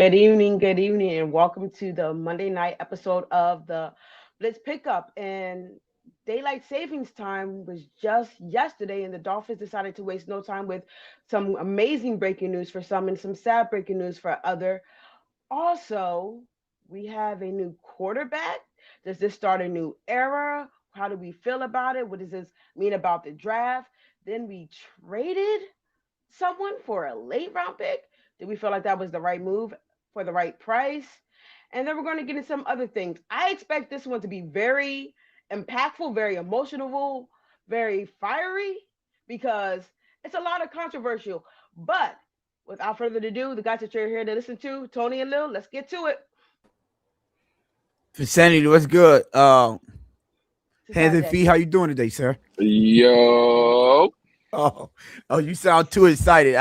good evening, and welcome to the Monday night episode of the Blitz Pickup. And daylight savings time was just yesterday, and the Dolphins decided to waste no time with some amazing breaking news for some and some sad breaking news for other. Also, we have a new quarterback. Does this start a new era? How do we feel about it? What does this mean about the draft? Then we traded someone for a late round pick. Did we feel like that was the right move for the right price? And then we're going to get into some other things. I expect this one to be very impactful, very emotional, very fiery because it's a lot of controversial. But without further ado, the guys that you're here to listen to, Tony and Lil, let's get to it. Insanity, what's good? Hands and Saturday. feet, how you doing today, sir? Yo, Oh, you sound too excited.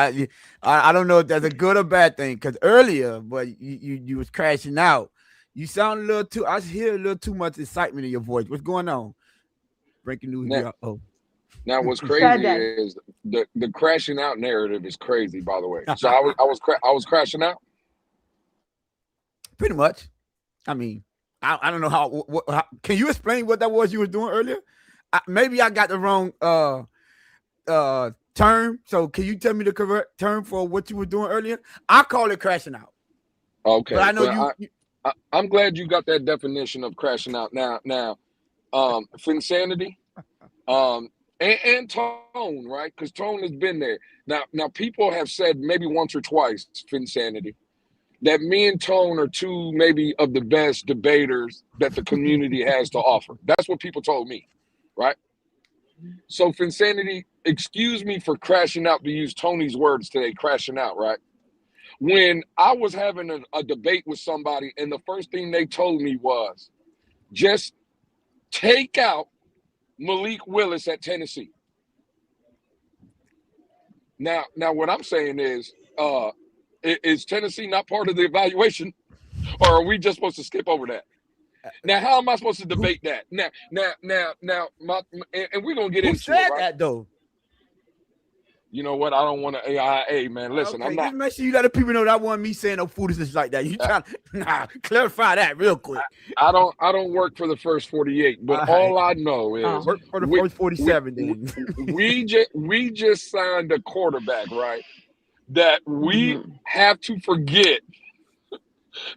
I don't know if that's a good or bad thing. Cause earlier, but you was crashing out. You sound a little too. I hear a little too much excitement in your voice. What's going on? Breaking news. now, Oh, now what's crazy Saturday. is the crashing out narrative is crazy. By the way, so I was crashing out. pretty much. I mean, I don't know how. Can you explain what that was you were doing earlier? Maybe I got the wrong term. So can you tell me the correct term for what you were doing earlier? I call it crashing out. Okay, But I know well, I'm glad you got that definition of crashing out. Finsanity, and tone, right? Because tone has been there. Now people have said maybe once or twice, Finsanity, that me and Tone are two maybe of the best debaters that the community has to offer. That's what people told me, right? So Finsanity, excuse me for crashing out, to use Tony's words today, crashing out, right? When I was having a debate with somebody, and the first thing they told me was, just take out Malik Willis at Tennessee. Now, what I'm saying is Tennessee not part of the evaluation, or are we just supposed to skip over that? Now, how am I supposed to debate that? And we're gonna get Who into said it, right? that though? You know what? I don't want to AIA, man. Listen, Okay, I'm not. just make sure you let the people know that wasn't me saying no foolishness like that. You trying clarify that real quick. I don't work for the first 48, but All right. all I know is Work for the we, first 47 then. we just signed a quarterback, right? That we Mhm. have to forget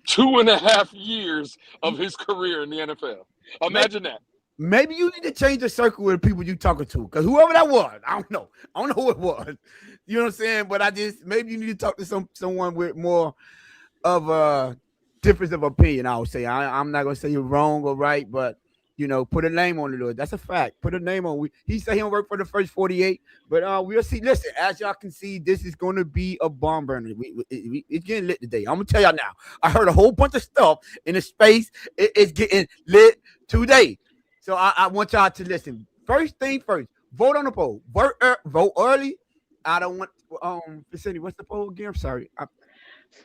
2.5 years of his career in the NFL. Imagine that. Maybe you need to change the circle with the people you talking to, because whoever that was, I don't know who it was. You know what I'm saying? But maybe you need to talk to someone with more of a difference of opinion. I would say I'm not gonna say you're wrong or right, but put a name on it. That's a fact. Put a name on. He said he don't work for the first 48, but we'll see. Listen, as y'all can see, this is going to be a bomb burner. It's getting lit today. I'm gonna tell y'all now. I heard a whole bunch of stuff in the space. It's getting lit today. So I want y'all to listen. First thing first, vote on the poll. Vote early. I don't want Vicinity, what's the poll again? I'm sorry.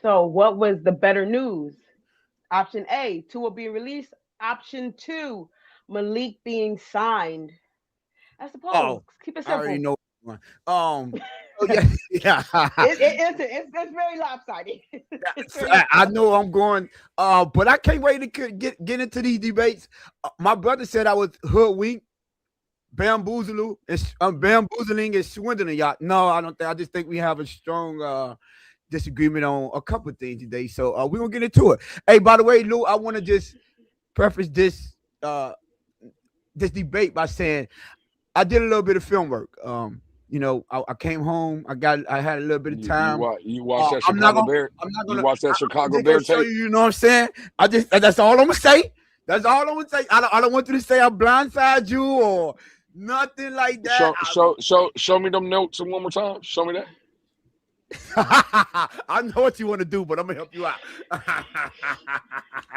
So, what was the better news? Option A, Tua being released. Option two, Malik being signed. That's the poll. Oh, Keep it I already simple. know one. Oh yeah, yeah. It's very lopsided. It's very I lopsided. know I'm going, but I can't wait to get into these debates. My brother said I was hoodwinked, bamboozling and swindling y'all. No, I don't think. I just think we have a strong disagreement on a couple of things today. So we're gonna get into it. Hey, by the way, Lou, I want to just preface this debate by saying I did a little bit of film work. I came home. I had a little bit of time. You watch that I'm not Chicago gonna. Bear. I'm not You gonna. watch that I'm Chicago just gonna Bear show tape. you. You know what I'm saying? That's all I'm gonna say. That's all I'm gonna say. I don't want you to say I blindside you or nothing like that. Show me them notes one more time. Show me that. I know what you want to do, but I'm gonna help you out.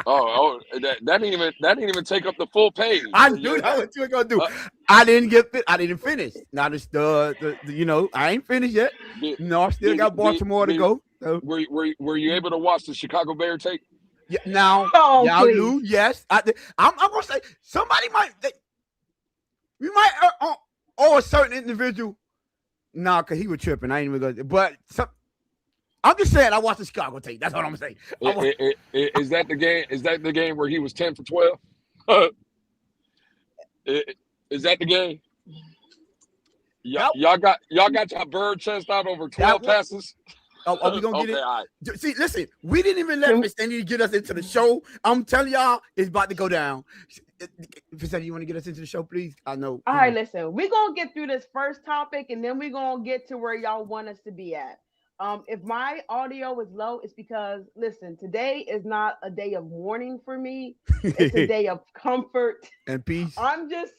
That didn't even take up the full page. I knew that what you were gonna do. I didn't finish. Now this I ain't finished yet. No, I still got Baltimore to go. So. Were you able to watch the Chicago Bear tape? Yeah, now Oh, y'all please. do. Yes, I'm gonna say somebody we might owe a certain individual. Nah, cause he was tripping. I ain't even gonna. But I'm just saying I watched the Chicago tape. That's what I'm saying. Is that the game? Is that the game where he was 10 for 12? Is that the game? Y'all got your bird chest out over 12 passes. Are we gonna get Okay, it? all right. See, listen, we didn't even let Miss Sandy get us into the show. I'm telling y'all, it's about to go down. Miss Sandy, you want to get us into the show, please? I know. All right, listen, we're gonna get through this first topic and then we're gonna get to where y'all want us to be at. If my audio is low, it's because listen, today is not a day of mourning for me. It's a day of comfort and peace. I'm just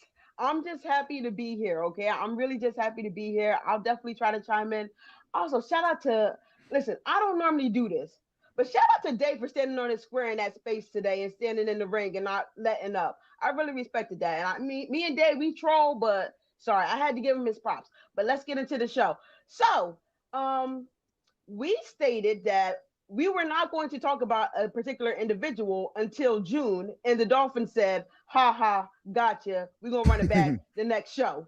happy to be here. Okay. I'm really just happy to be here. I'll definitely try to chime in. Also, shout out to listen, I don't normally do this, but shout out to Dave for standing on his square in that space today and standing in the ring and not letting up. I really respected that. And me and Dave, we troll, but sorry, I had to give him his props. But let's get into the show. So, we stated that we were not going to talk about a particular individual until June, and the Dolphins said, "Ha ha, gotcha. We're gonna run it back the next show."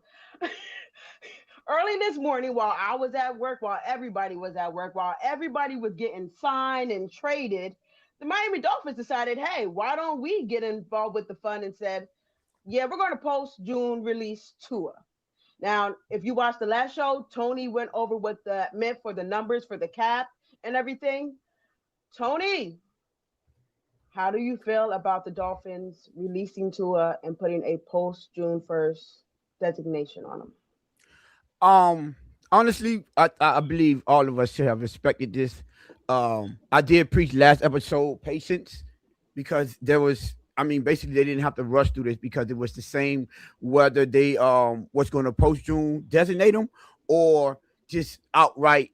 Early this morning, while I was at work, while everybody was at work, while everybody was getting signed and traded, the Miami Dolphins decided, hey, why don't we get involved with the fun and said, yeah, we're going to post June release tour. Now, if you watched the last show, Tony went over what that meant for the numbers for the cap and everything. Tony, how do you feel about the Dolphins releasing Tua and putting a post June 1st designation on them? Honestly, I believe all of us should have respected this. I did preach last episode patience because there was, I mean, basically they didn't have to rush through this because it was the same whether they was going to post June designate them or just outright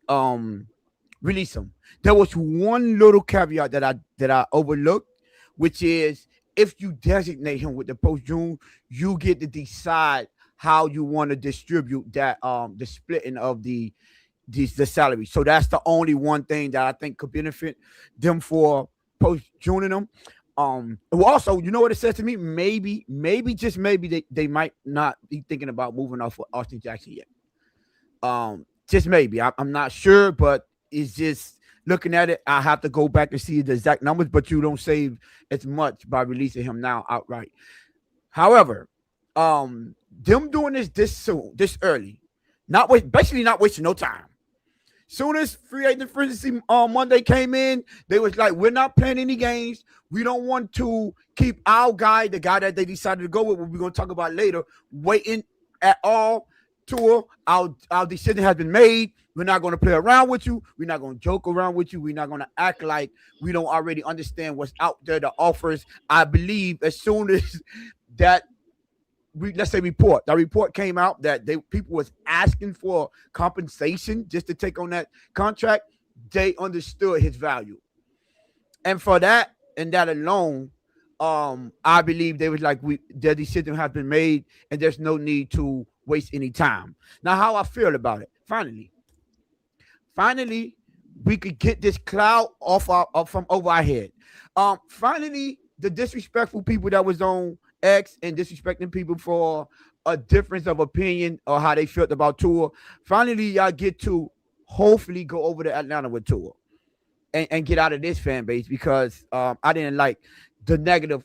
release them. There was one little caveat that I overlooked, which is if you designate him with the post June, you get to decide how you want to distribute that the splitting of the salary. So that's the only one thing that I think could benefit them for post Juning them. Also, you know what it says to me? Maybe just maybe they might not be thinking about moving off for Austin Jackson yet. Just maybe. I'm not sure, but it's just looking at it. I have to go back and see the exact numbers, but you don't save as much by releasing him now outright. However, them doing this soon, this early, basically not wasting no time. Soon as free agent free agency Monday came in, they was like, we're not playing any games. We don't want to keep our guy, the guy that they decided to go with, what we're going to talk about later, waiting at all. Tour, our decision has been made. We're not going to play around with you. We're not going to joke around with you. We're not going to act like we don't already understand what's out there, the offers. I believe as soon as that, let's say that report came out that people was asking for compensation just to take on that contract, they understood his value. And for that and that alone, I believe they was like, their decision has been made and there's no need to waste any time. Now, how I feel about it, finally, we could get this cloud from over our head. Finally, the disrespectful people that was on X and disrespecting people for a difference of opinion or how they felt about Tua. Finally, y'all get to hopefully go over to Atlanta with Tua and get out of this fan base because I didn't like the negative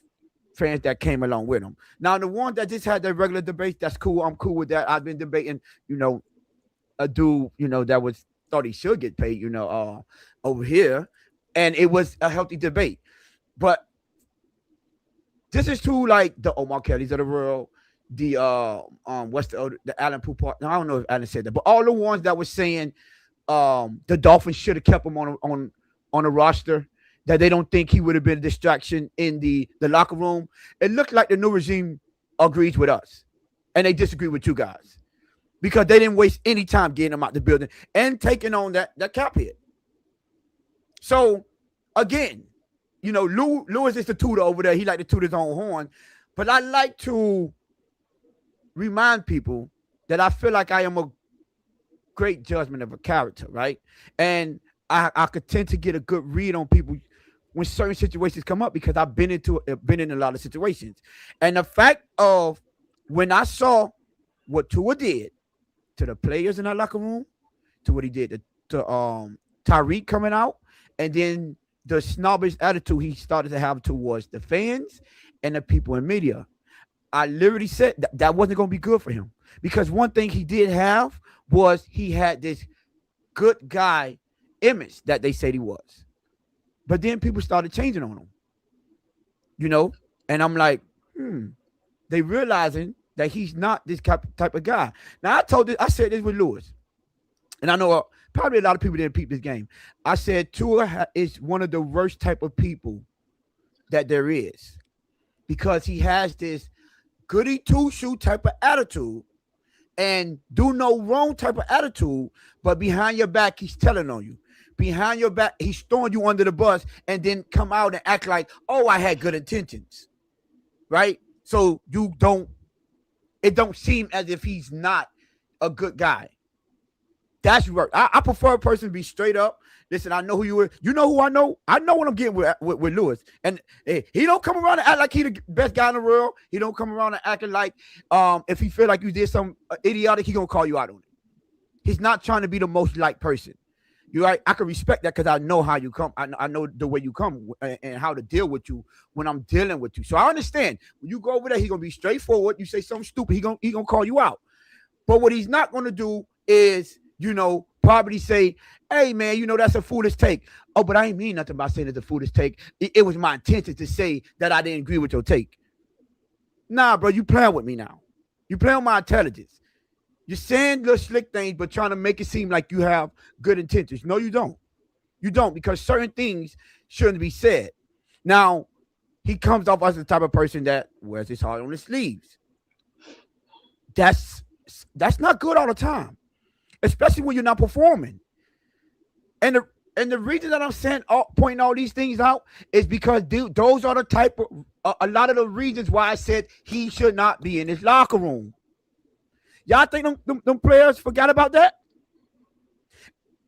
fans that came along with him. Now, the one that just had their regular debate, that's cool. I'm cool with that. I've been debating, a dude, that thought he should get paid, over here. And it was a healthy debate. But this is too like the Omar Kellys of the world, the what's the Alan Poupart. I don't know if Alan said that, but all the ones that were saying the Dolphins should have kept him on a roster, that they don't think he would have been a distraction in the locker room. It looked like the new regime agrees with us, and they disagree with you guys because they didn't waste any time getting him out the building and taking on that cap hit. So again, Lewis is the tutor over there. He like to toot his own horn. But I like to remind people that I feel like I am a great judgment of a character, right? And I could tend to get a good read on people when certain situations come up because I've been in a lot of situations. And the fact of when I saw what Tua did to the players in that locker room, to what he did to Tyreek coming out, and then the snobbish attitude he started to have towards the fans and the people in media. I literally said that wasn't going to be good for him, because one thing he did have was he had this good guy image that they said he was. But then people started changing on him, and I'm like, they realizing that he's not this type of guy. Now, I said this with Lewis, and I know probably a lot of people didn't peep this game. I said Tua is one of the worst type of people that there is, because he has this goody two-shoe type of attitude and do no wrong type of attitude, but behind your back, he's telling on you. Behind your back, he's throwing you under the bus and then come out and act like, oh, I had good intentions, right? So it don't seem as if he's not a good guy. That's work. I prefer a person to be straight up. Listen, I know who you are. You know who I know? I know what I'm getting with Lewis. And he don't come around and act like he the best guy in the world. He don't come around and acting like if he feel like you did something idiotic, he gonna call you out on it. He's not trying to be the most liked person. You're right. I can respect that because I know how you come. I know the way you come and how to deal with you when I'm dealing with you. So I understand. When you go over there, he's gonna be straightforward. You say something stupid, he gonna call you out. But what he's not gonna do is, probably say, hey, man, that's a foolish take. Oh, but I ain't mean nothing by saying it's a foolish take. It was my intention to say that I didn't agree with your take. Nah, bro, you playing with me now. You playing with my intelligence. You're saying little slick things, but trying to make it seem like you have good intentions. No, you don't. You don't, because certain things shouldn't be said. Now, he comes off as the type of person that wears his heart on his sleeves. That's not good all the time, especially when you're not performing. And the reason that I'm pointing all these things out is because those are the type of a lot of the reasons why I said he should not be in his locker room. Y'all think them players forgot about that?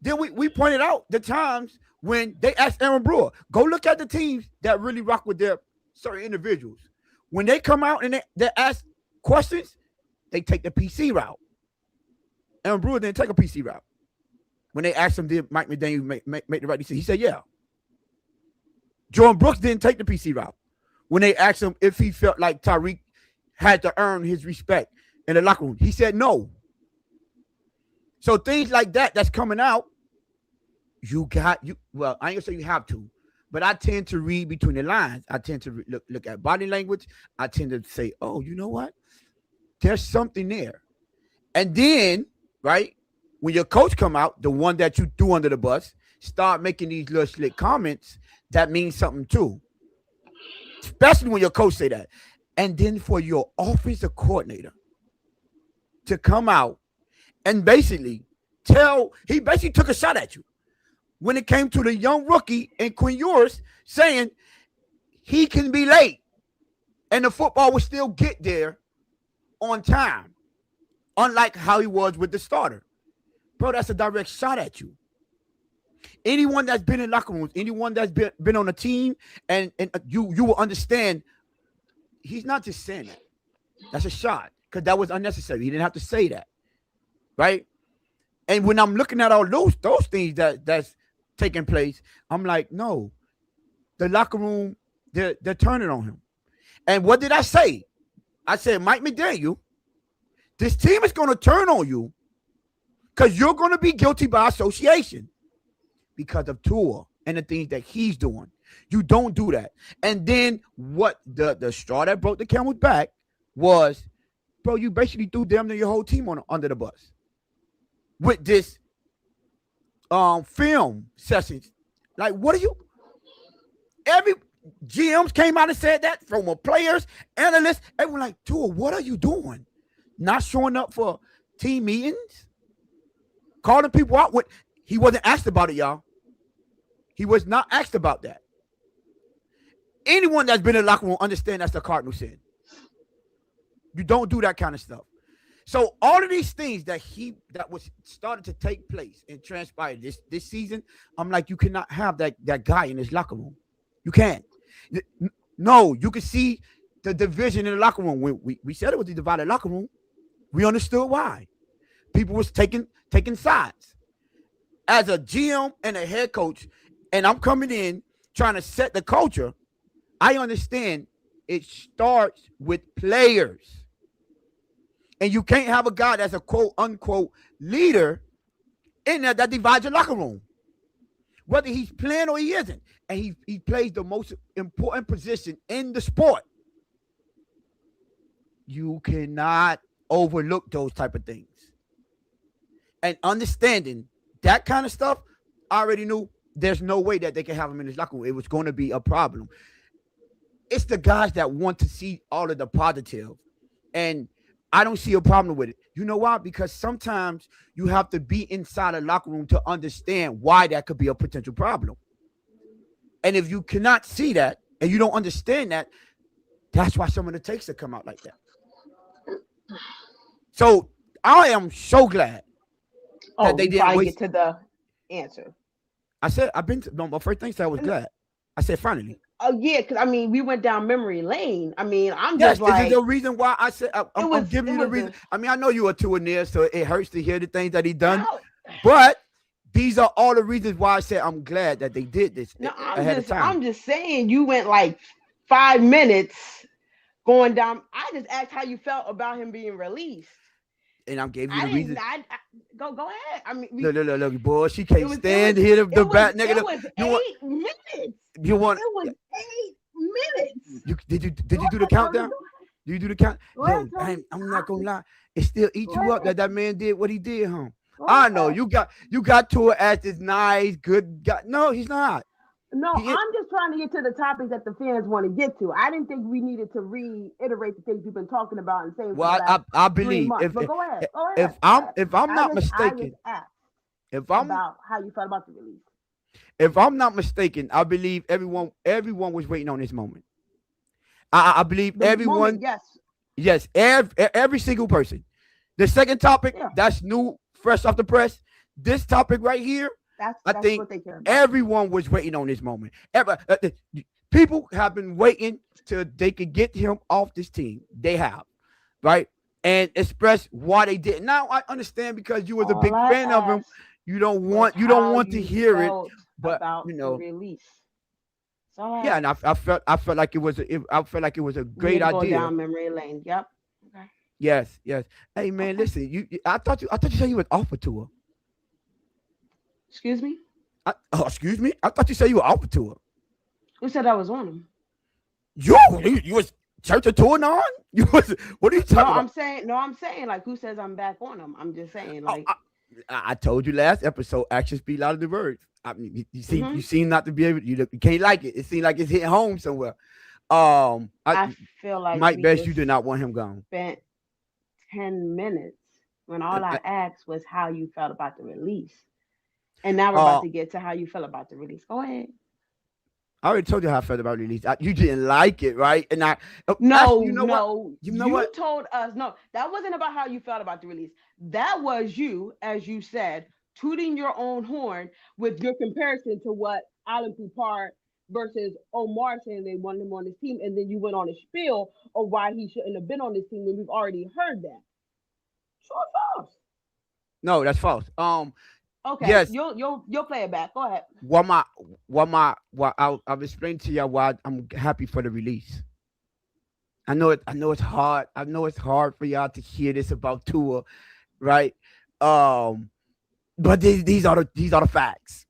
Then we pointed out the times when they asked Aaron Brewer, go look at the teams that really rock with their certain individuals. When they come out and they ask questions, they take the PC route. Aaron Brewer didn't take a PC route. When they asked him, did Mike McDaniel make the right decision? He said, yeah. Jordan Brooks didn't take the PC route. When they asked him if he felt like Tyreek had to earn his respect in the locker room, he said no. So things like that's coming out, well, I ain't gonna say you have to, but I tend to read between the lines. I tend to look at body language. I tend to say, oh, you know what? There's something there. And then, right, when your coach come out, the one that you threw under the bus, start making these little slick comments, that means something too. Especially when your coach say that. And then for your offensive coordinator to come out and basically he basically took a shot at you when it came to the young rookie and Quinn Ewers, saying he can be late and the football will still get there on time, unlike how he was with the starter. Bro, that's a direct shot at you. Anyone that's been in locker rooms, anyone that's been on a team, and you will understand he's not just saying that. That's a shot, because that was unnecessary. He didn't have to say that, right? And when I'm looking at all those things that's taking place, I'm like, no, the locker room, they're turning on him. And what did I say? I said, Mike McDaniel, this team is going to turn on you because you're going to be guilty by association because of Tua and the things that he's doing. You don't do that. And then what the straw that broke the camel's back was, bro, you basically threw damn near your whole team under the bus with this film sessions. Like, what are you? Every GMs came out and said that, from players, analysts, everyone like, Tua, what are you doing? Not showing up for team meetings? Calling people out. He wasn't asked about it, y'all. He was not asked about that. Anyone that's been in the locker room understand that's the cardinal sin. You don't do that kind of stuff. So all of these things that was started to take place and transpire this season, I'm like, you cannot have that guy in his locker room. You can't. No, you can see the division in the locker room. When we said it was a divided locker room, we understood why. People was taking sides. as a GM and a head coach, and I'm coming in trying to set the culture, I understand it starts with players. And you can't have a guy that's a quote unquote leader in there that divides your locker room. Whether he's playing or he isn't. And he plays the most important position in the sport. You cannot overlook those type of things. And understanding that kind of stuff, I already knew there's no way that they can have him in his locker room. It was going to be a problem. It's the guys that want to see all of the positive. And I don't see a problem with it. You know why? Because sometimes you have to be inside a locker room to understand why that could be a potential problem. And if you cannot see that and you don't understand that, that's why some of the takes that come out like that. So I am so glad that they didn't waste. Get to the answer. I said my first thing said I was glad. I said finally. Oh yeah, because I mean we went down memory lane. I mean I'm yes, just like this is the reason why I said I'm giving you the reason. I mean I know you are two in there, so it hurts to hear the things that he done, but these are all the reasons why I said I'm glad that they did this ahead of time. I'm just saying you went like 5 minutes going down. I just asked how you felt about him being released. And I'm giving you the reason. Go ahead. I mean, look, boy, she can't stand here the back nigga. It was 8 minutes. You want? It was 8 minutes. Did you do the countdown? Do you do the count? Yo, I'm not gonna lie. It still eats you up that man did what he did, huh? I know you got to it as this nice, good guy. No, he's not. No, I'm just trying to get to the topics that the fans want to get to. I didn't think we needed to reiterate the things we've been talking about and saying. Well, I believe but go ahead. If I'm not mistaken, about how you felt about the release. If I'm not mistaken, I believe everyone was waiting on this moment. I believe everyone. Moment, yes, every single person. The second topic that's new, fresh off the press. This topic right here. I think what they care about. Everyone was waiting on this moment. People have been waiting till they could get him off this team. They have, right? And express why they didn't. Now I understand because you was a big fan of him. You don't want to hear it, but you know, release. Yeah, and I felt like it was a great idea. Go down memory lane. Yep. Okay. Yes. Hey man, listen. I thought you said you was off for tour. Excuse me? Excuse me? I thought you said you were off the tour. Who said I was on them? You was church touring on? You was, what are you talking about? I'm saying like who says I'm back on them? I'm just saying like I told you last episode, actions speak louder than words. I mean, you seem not to be able. You can't like it. It seems like it's hitting home somewhere. I feel like Mike Best, you did not want him gone. Spent 10 minutes when all I asked was how you felt about the release. And now we're about to get to how you feel about the release. Go ahead. I already told you how I felt about the release. You didn't like it, right? And you told us that wasn't about how you felt about the release. That was you, as you said, tooting your own horn with your comparison to what Alan Poupart versus Omar saying they wanted him on his team, and then you went on a spiel of why he shouldn't have been on this team when we've already heard that. True or false? No, that's false. Okay. Yes. You'll play it back. Go ahead. I'll explain to you why I'm happy for the release. I know it's hard. I know it's hard for y'all to hear this about Tua, right? But these are the facts.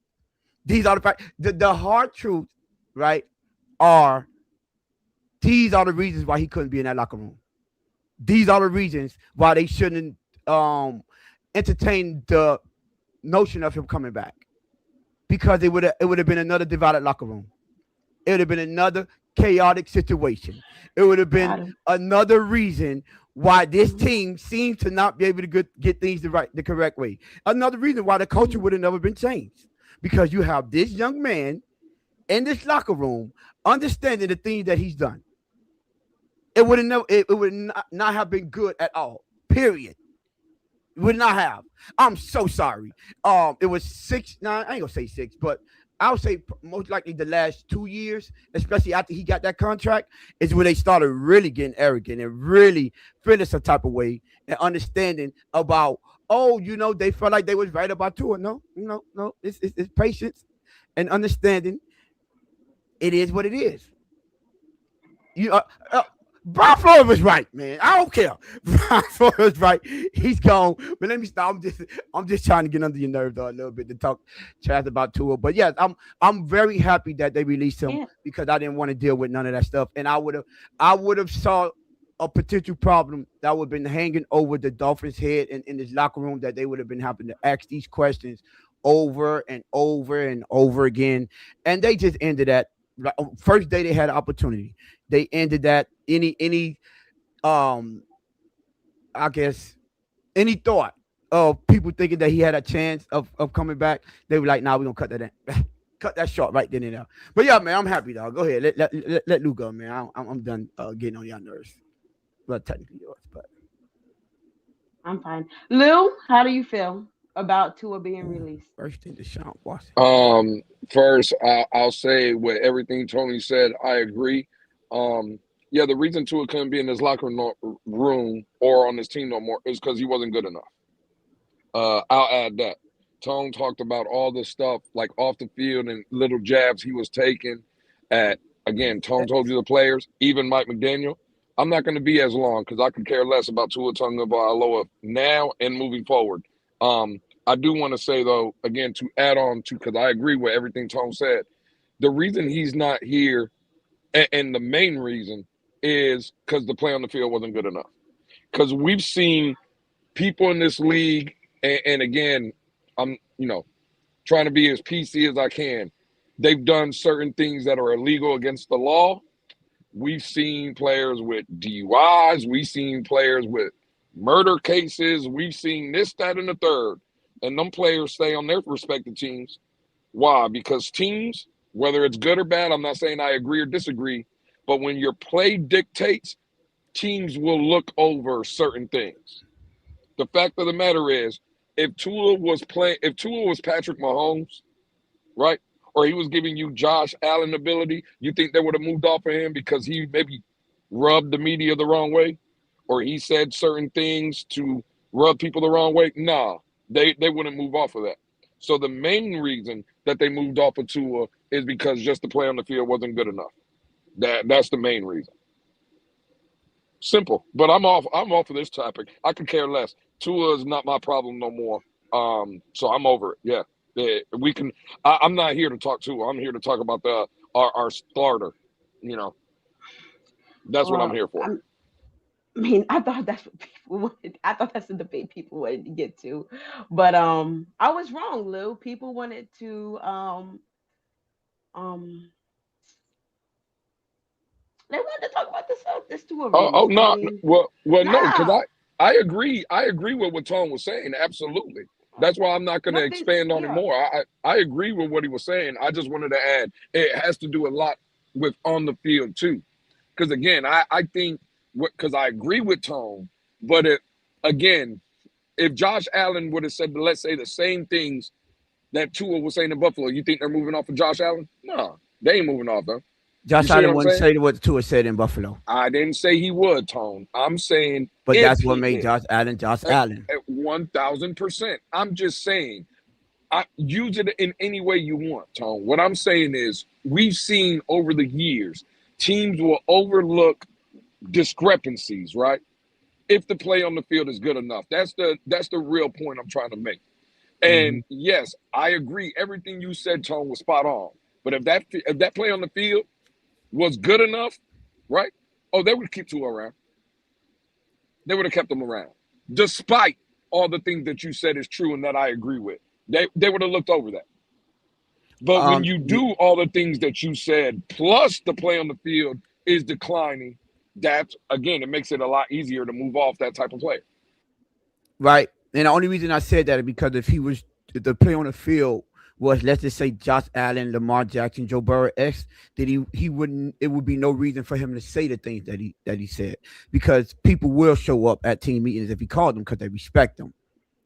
These are the facts. The hard truth, right? These are the reasons why he couldn't be in that locker room. These are the reasons why they shouldn't entertain the notion of him coming back, because it would have been another divided locker room. It would have been another chaotic situation. It would have been another reason why this team seems to not be able to get things the correct way. Another reason why the culture would have never been changed, because you have this young man in this locker room understanding the things that he's done. It would not have been good at all. Period. Would not have. I'm so sorry. It was 6, 9. I ain't gonna say 6, but I would say most likely the last 2 years, especially after he got that contract, is when they started really getting arrogant and really feeling some type of way and understanding about oh, they felt like they was right about Tua. No, no, no. It's patience and understanding. It is what it is. You Brian Flores was right, man. I don't care. Brian Flores was right. He's gone. But let me stop. I'm just trying to get under your nerves though, a little bit to talk chat about Tua. But yes, I'm very happy that they released him Yeah. because I didn't want to deal with none of that stuff. And I would have saw a potential problem that would have been hanging over the Dolphins' head in this locker room, that they would have been having to ask these questions over and over and over again. And they just ended that first day they had an opportunity. They ended that. Any um I guess any thought of people thinking that he had a chance of coming back, they were like, nah, we're gonna cut that in. Cut that short right then and there. But yeah, man, I'm happy, dog. Go ahead. Let Lou go, man. I'm done getting on your nerves. Well, technically yours, but I'm fine. Lou, how do you feel about Tua being released? first thing, Deshaun Watson. First, I'll say with everything Tony said, I agree. Yeah, the reason Tua couldn't be in his locker room or on his team no more is because he wasn't good enough. I'll add that. Tone talked about all the stuff like off the field and little jabs he was taking at, again, Tone told you the players, even Mike McDaniel. I'm not going to be as long because I could care less about Tua Tagovialoa now and moving forward. I do want to say, though, again, to add on to, because I agree with everything Tone said, the reason he's not here, and the main reason, is because the play on the field wasn't good enough. Because we've seen people in this league, and again, I'm, trying to be as PC as I can. They've done certain things that are illegal against the law. We've seen players with DUIs. We've seen players with murder cases. We've seen this, that, and the third. And them players stay on their respective teams. Why? Because teams, whether it's good or bad, I'm not saying I agree or disagree, but when your play dictates, teams will look over certain things. The fact of the matter is, if Tua was Patrick Mahomes, right, or he was giving you Josh Allen ability, you think they would have moved off of him because he maybe rubbed the media the wrong way, or he said certain things to rub people the wrong way? Nah, they wouldn't move off of that. So the main reason that they moved off of Tua is because just the play on the field wasn't good enough. That's the main reason. Simple. But I'm off of this topic. I could care less. Tua is not my problem no more. So I'm over it. Yeah. We can. I'm not here to talk Tua. I'm here to talk about our starter. That's what I'm here for. I mean, I thought that's what people wanted. I thought that's the debate people wanted to get to, but I was wrong, Lou. People wanted to um they wanted to talk about this Tua Oh release. I no. mean, Well, no, because nah, I agree. I agree with what Tom was saying. Absolutely. That's why I'm not going to nothing. expand on it Yeah, more. I agree with what he was saying. I just wanted to add it has to do a lot with on the field too. Because again, I think because I agree with Tone, but again, if Josh Allen would have said, let's say, the same things that Tua was saying in Buffalo, you think they're moving off of Josh Allen? No, they ain't moving off though. You Josh see what Allen I'm wouldn't saying? say what Tua said in Buffalo, I didn't say he would, Tone. I'm saying but if that's what he made did. Josh Allen Josh At, Allen. at 1,000%. I'm just saying, I use it in any way you want, Tone. What I'm saying is, we've seen over the years, teams will overlook discrepancies, right? If the play on the field is good enough. That's the real point I'm trying to make. Mm-hmm. And yes, I agree. Everything you said, Tone, was spot on. But if that play on the field was good enough, right? Oh, they would keep Tua around. They would have kept him around, despite all the things that you said is true and that I agree with. They would have looked over that. But when you Yeah, do all the things that you said, plus the play on the field is declining, that again, it makes it a lot easier to move off that type of player. right. And the only reason I said that is because if the play on the field was, let's just say, Josh Allen, Lamar Jackson, Joe Burrow X, that he wouldn't. It would be no reason for him to say the things that he said, because people will show up at team meetings if he called them because they respect him.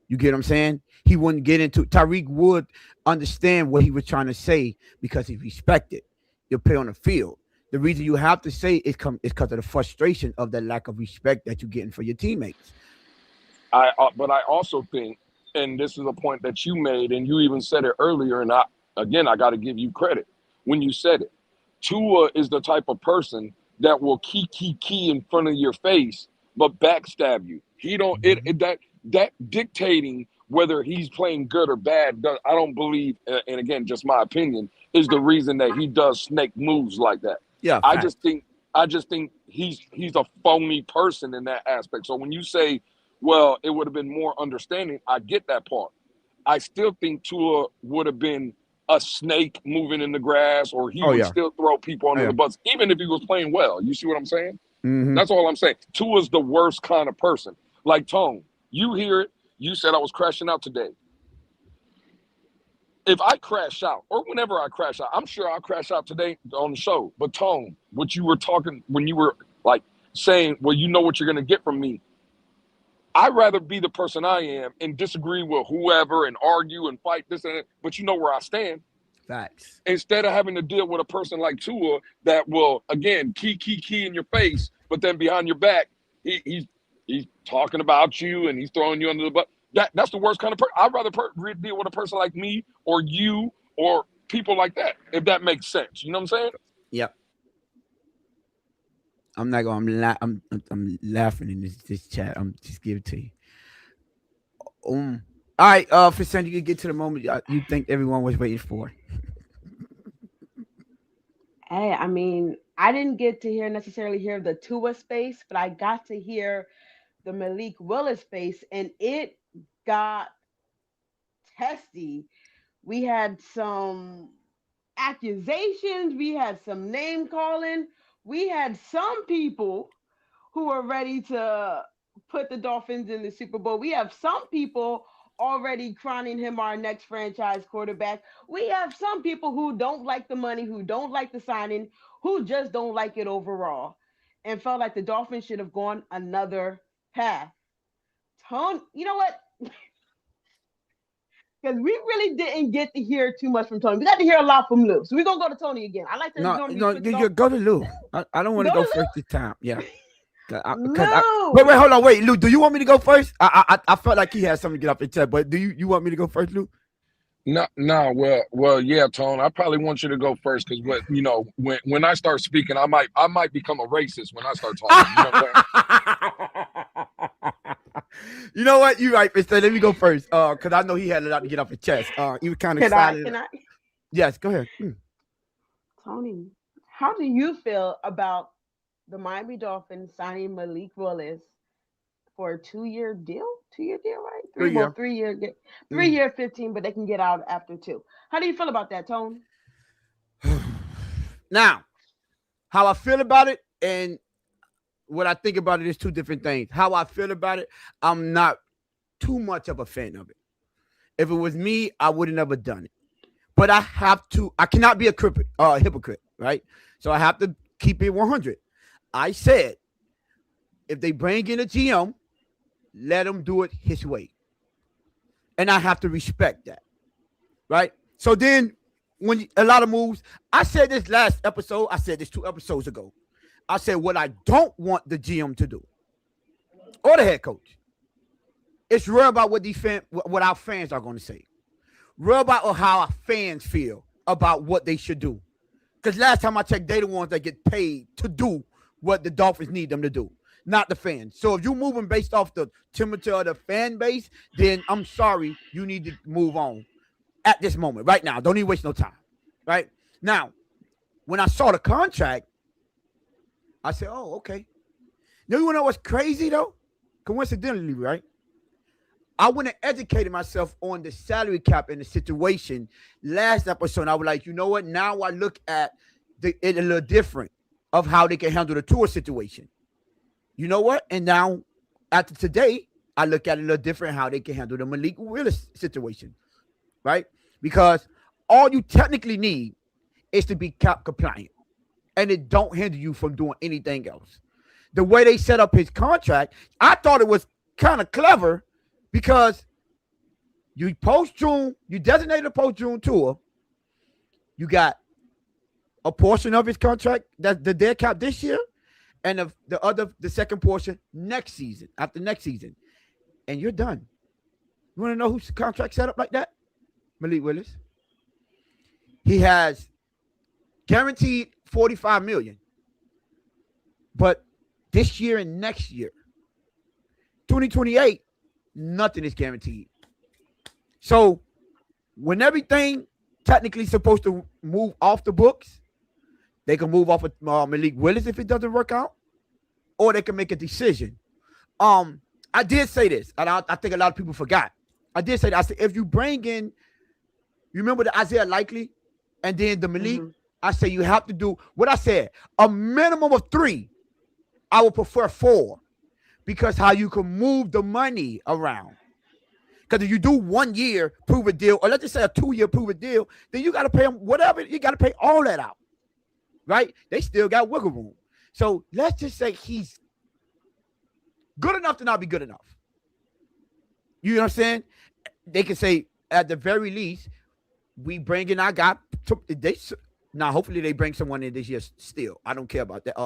You get what I'm saying? He wouldn't get into Tyreek would understand what he was trying to say because he respected your play on the field. The reason you have to say is because of the frustration of the lack of respect that you're getting for your teammates. But I also think, and this is a point that you made, and you even said it earlier, and I got to give you credit when you said it. Tua is the type of person that will key in front of your face, but backstab you. He don't that dictating whether he's playing good or bad. I don't believe, and again, just my opinion, is the reason that he does snake moves like that. Yeah, I facts. just think he's a phony person in that aspect. So when you say, well, it would have been more understanding, I get that part. I still think Tua would have been a snake moving in the grass, or he Oh would yeah. still throw people Oh under yeah. the bus, even if he was playing well. You see what I'm saying? Mm-hmm. That's all I'm saying. Tua's the worst kind of person. Like Tone, you hear it. You said I was crashing out today. If I crash out, or whenever I crash out, I'm sure I'll crash out today on the show. But Tone, what you were talking when you were like saying, well, you know what you're gonna get from me. I'd rather be the person I am and disagree with whoever and argue and fight this and that, but you know where I stand. Facts. Instead of having to deal with a person like Tua that will, again, key in your face, but then behind your back, he's talking about you and he's throwing you under the bus. That's the worst kind of person. I'd rather deal with a person like me or you or people like that, if that makes sense. You know what I'm saying? Yep. I'm not gonna. I'm laughing in this chat. I'm just give it to you. All right. For Sandy, you get to the moment you think everyone was waiting for. Hey, I mean, I didn't get to necessarily hear the Tua space, but I got to hear the Malik Willis space, and it got testy. We had some accusations, we had some name calling, we had some people who are ready to put the Dolphins in the Super Bowl. We have some people already crowning him our next franchise quarterback. We have some people who don't like the money, who don't like the signing, who just don't like it overall, and felt like the Dolphins should have gone another path. Tone, you know what? Because we really didn't get to hear too much from Tony. We got to hear a lot from Lou. So we're going to go to Tony again. I like to No, normally no, switch it you off. go to Lou. I don't want to Go go to first this time. Yeah. Lou. Wait, hold on, wait, Lou. Do you want me to go first? I felt like he had something to get off his chest, but do you want me to go first, Lou? No. Well, yeah, Tone. I probably want you to go first because when I start speaking, I might become a racist when I start talking. You know what I'm saying? You know what? You're right, Mister. Let me go first. Because I know he had a lot to get off his chest. You were kind of excited. Can I? Yes, go ahead. Tony, how do you feel about the Miami Dolphins signing Malik Willis for a 2-year deal? 2-year deal, right? 3 year 15, but they can get out after 2. How do you feel about that, Tone? Now, how I feel about it and what I think about it is two different things. How I feel about it, I'm not too much of a fan of it. If it was me, I would have never done it. But I cannot be a hypocrite, right? So I have to keep it 100. I said, if they bring in a GM, let him do it his way. And I have to respect that, right? So then, a lot of moves, I said this last episode, I said this 2 episodes ago. I said what I don't want the GM to do, or the head coach. It's real about what our fans are going to say. Real about how our fans feel about what they should do. Because last time I checked, they the ones that get paid to do what the Dolphins need them to do, not the fans. So if you're moving based off the temperature of the fan base, then I'm sorry, you need to move on at this moment, right now. Don't even waste no time, right? Now, when I saw the contract, I said, oh, okay. Now, you want to know what's crazy, though? Coincidentally, right? I went and educated myself on the salary cap and the situation last episode. I was like, you know what? Now I look at it a little different of how they can handle the tour situation. You know what? And now, after today, I look at it a little different how they can handle the Malik Willis situation, right? Because all you technically need is to be cap compliant, and it don't hinder you from doing anything else. The way they set up his contract, I thought it was kind of clever because you post-June, you designated a post-June tour, you got a portion of his contract, that's the dead cap this year, and the second portion next season, after next season. and you're done. You want to know whose contract set up like that? Malik Willis. He has guaranteed $45 million. But this year and next year, 2028, nothing is guaranteed. So when everything technically supposed to move off the books, they can move off of Malik Willis if it doesn't work out, or they can make a decision. I did say this, and I think a lot of people forgot. I did say that. I said, if you bring in, you remember the Isaiah Likely and then the Malik, I say you have to do what I said, a minimum of 3. I would prefer 4 because how you can move the money around. Because if you do 1 year prove a deal, or let's just say a 2-year prove a deal, then you got to pay them whatever. You got to pay all that out, right? They still got wiggle room. So let's just say he's good enough to not be good enough. You know what I'm saying? They can say at the very least, we bring in our guy. Now, hopefully they bring someone in this year still. I don't care about that.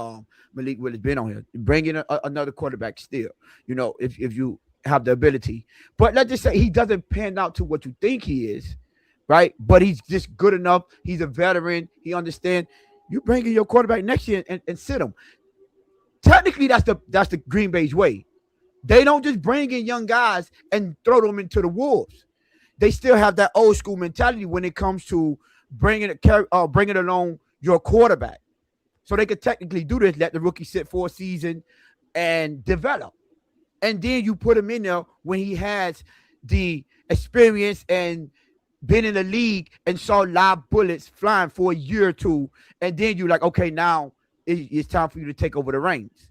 Malik Willis been on here. Bring in another quarterback still, you know, if you have the ability. But let's just say he doesn't pan out to what you think he is, right? But he's just good enough. He's a veteran. He understands. You bring in your quarterback next year and sit him. Technically, that's the Green Bay's way. They don't just bring in young guys and throw them into the wolves. They still have that old school mentality when it comes to bringing along your quarterback. So they could technically do this, let the rookie sit for a season and develop. And then you put him in there when he has the experience and been in the league and saw live bullets flying for a year or two. And then you're like, okay, now it's time for you to take over the reins.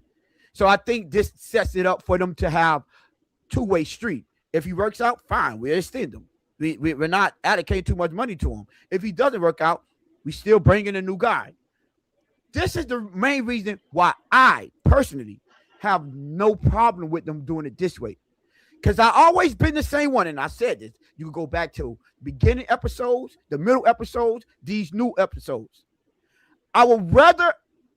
So I think this sets it up for them to have two-way street. If he works out, fine, we extend him. We're not allocating too much money to him. If he doesn't work out, we still bring in a new guy. This is the main reason why I personally have no problem with them doing it this way. Because I always been the same one, and I said this. You can go back to beginning episodes, the middle episodes, these new episodes. I would rather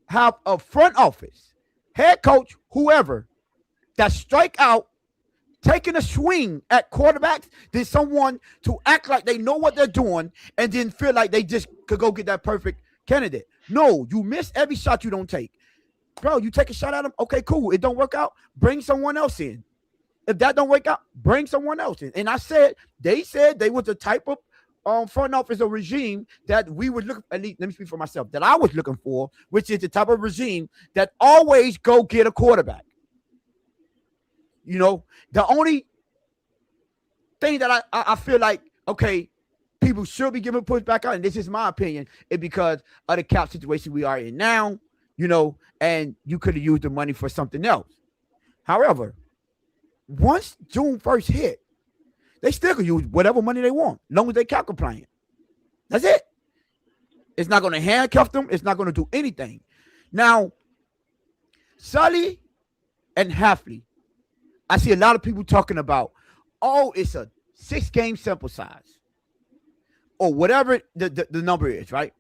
have a front office, head coach, whoever, that strike out, taking a swing at quarterbacks than someone to act like they know what they're doing and then feel like they just could go get that perfect candidate. No, you miss every shot you don't take. Bro, you take a shot at them, okay, cool. It don't work out, bring someone else in. If that don't work out, bring someone else in. And they said they was the type of front office or regime that we would look, at least let me speak for myself, that I was looking for, which is the type of regime that always go get a quarterback. You know, the only thing that I feel like, okay, people should be giving pushback out, and this is my opinion, is because of the cap situation we are in now, you know, and you could have used the money for something else. However, once June 1st hit, they still can use whatever money they want, as long as they cap compliant. That's it. It's not going to handcuff them. It's not going to do anything. Now, Sully and Hafley, I see a lot of people talking about, oh, it's a 6-game sample size or whatever the number is, right?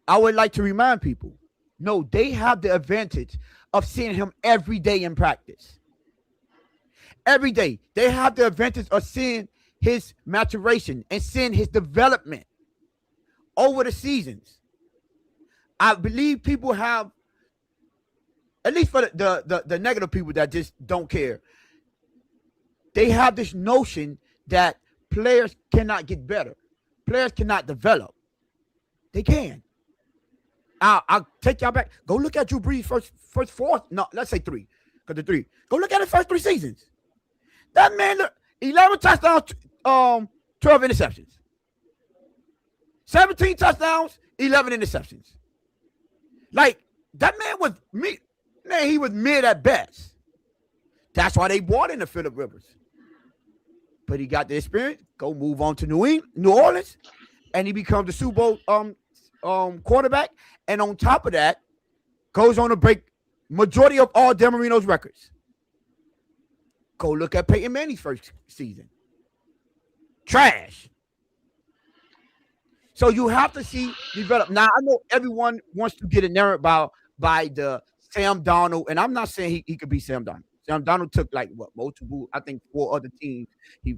I would like to remind people, no, they have the advantage of seeing him every day in practice. Every day. They have the advantage of seeing his maturation and seeing his development over the seasons. I believe people have, at least for the negative people that just don't care, they have this notion that players cannot get better. Players cannot develop. They can. I'll take y'all back. Go look at Drew Brees' first 4, no, let's say 3, because the 3. Go look at his first 3 seasons. That man, 11 touchdowns, 12 interceptions. 17 touchdowns, 11 interceptions. Like, that man was he was mid at best. That's why they brought in the Phillip Rivers. But he got the experience, go move on to New Orleans, and he becomes the Super Bowl quarterback. And on top of that, goes on to break majority of all Dan Marino's records. Go look at Peyton Manning's first season. Trash. So you have to see develop. Now, I know everyone wants to get enamored by the Sam Darnold, and I'm not saying he could be Sam Darnold. Sam Donald took like what multiple, I think 4 other teams.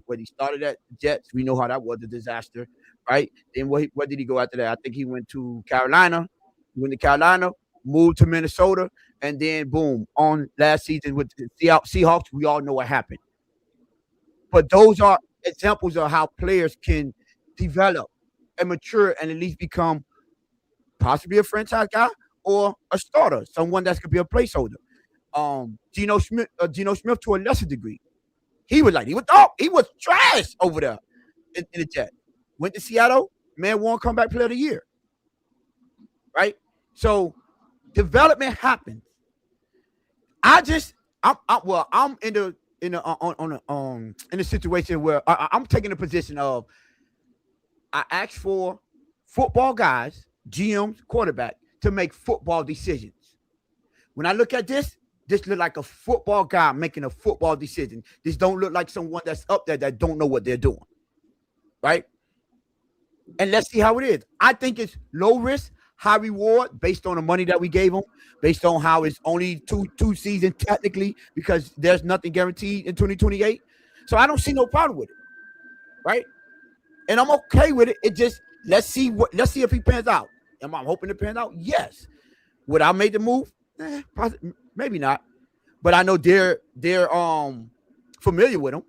When he started at the Jets, we know how that was a disaster, right? Then what did he go after that? I think he went to Carolina. He went to Carolina, moved to Minnesota, and then boom, on last season with the Seahawks, we all know what happened. But those are examples of how players can develop and mature and at least become possibly a franchise guy or a starter, someone that's gonna be a placeholder. Geno Smith to a lesser degree. He was trash over there in the Jets. Went to Seattle, man, won comeback player of the year. Right? So development happens. I'm in the situation where I'm taking a position of I ask for football guys, GMs, quarterback to make football decisions. When I look at this look like a football guy making a football decision. This don't look like someone that's up there that don't know what they're doing, right? And let's see how it is. I think it's low risk, high reward based on the money that we gave them, based on how it's only two seasons technically because there's nothing guaranteed in 2028. So I don't see no problem with it, right? And I'm okay with it. It just let's see if he pans out. Am I hoping to pan out? Yes. Would I make the move? Maybe not. But I know they're familiar with him.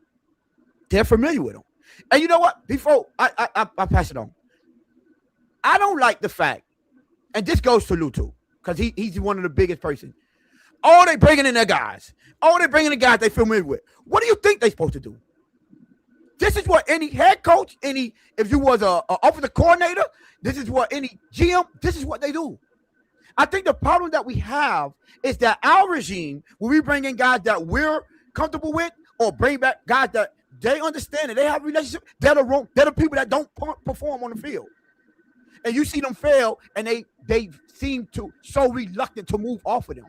They're familiar with him. And you know what? Before I pass it on, I don't like the fact, and this goes to Lutu, because he's one of the biggest persons. Oh, they bringing in their guys. Oh, they bringing in the guys they familiar with. What do you think they're supposed to do? This is what any head coach, if you was a offensive coordinator, this is what any GM, this is what they do. I think the problem that we have is that our regime, when we bring in guys that we're comfortable with, or bring back guys that they understand and they have a relationship, they're the people that don't perform on the field. And you see them fail, and they seem to so reluctant to move off of them.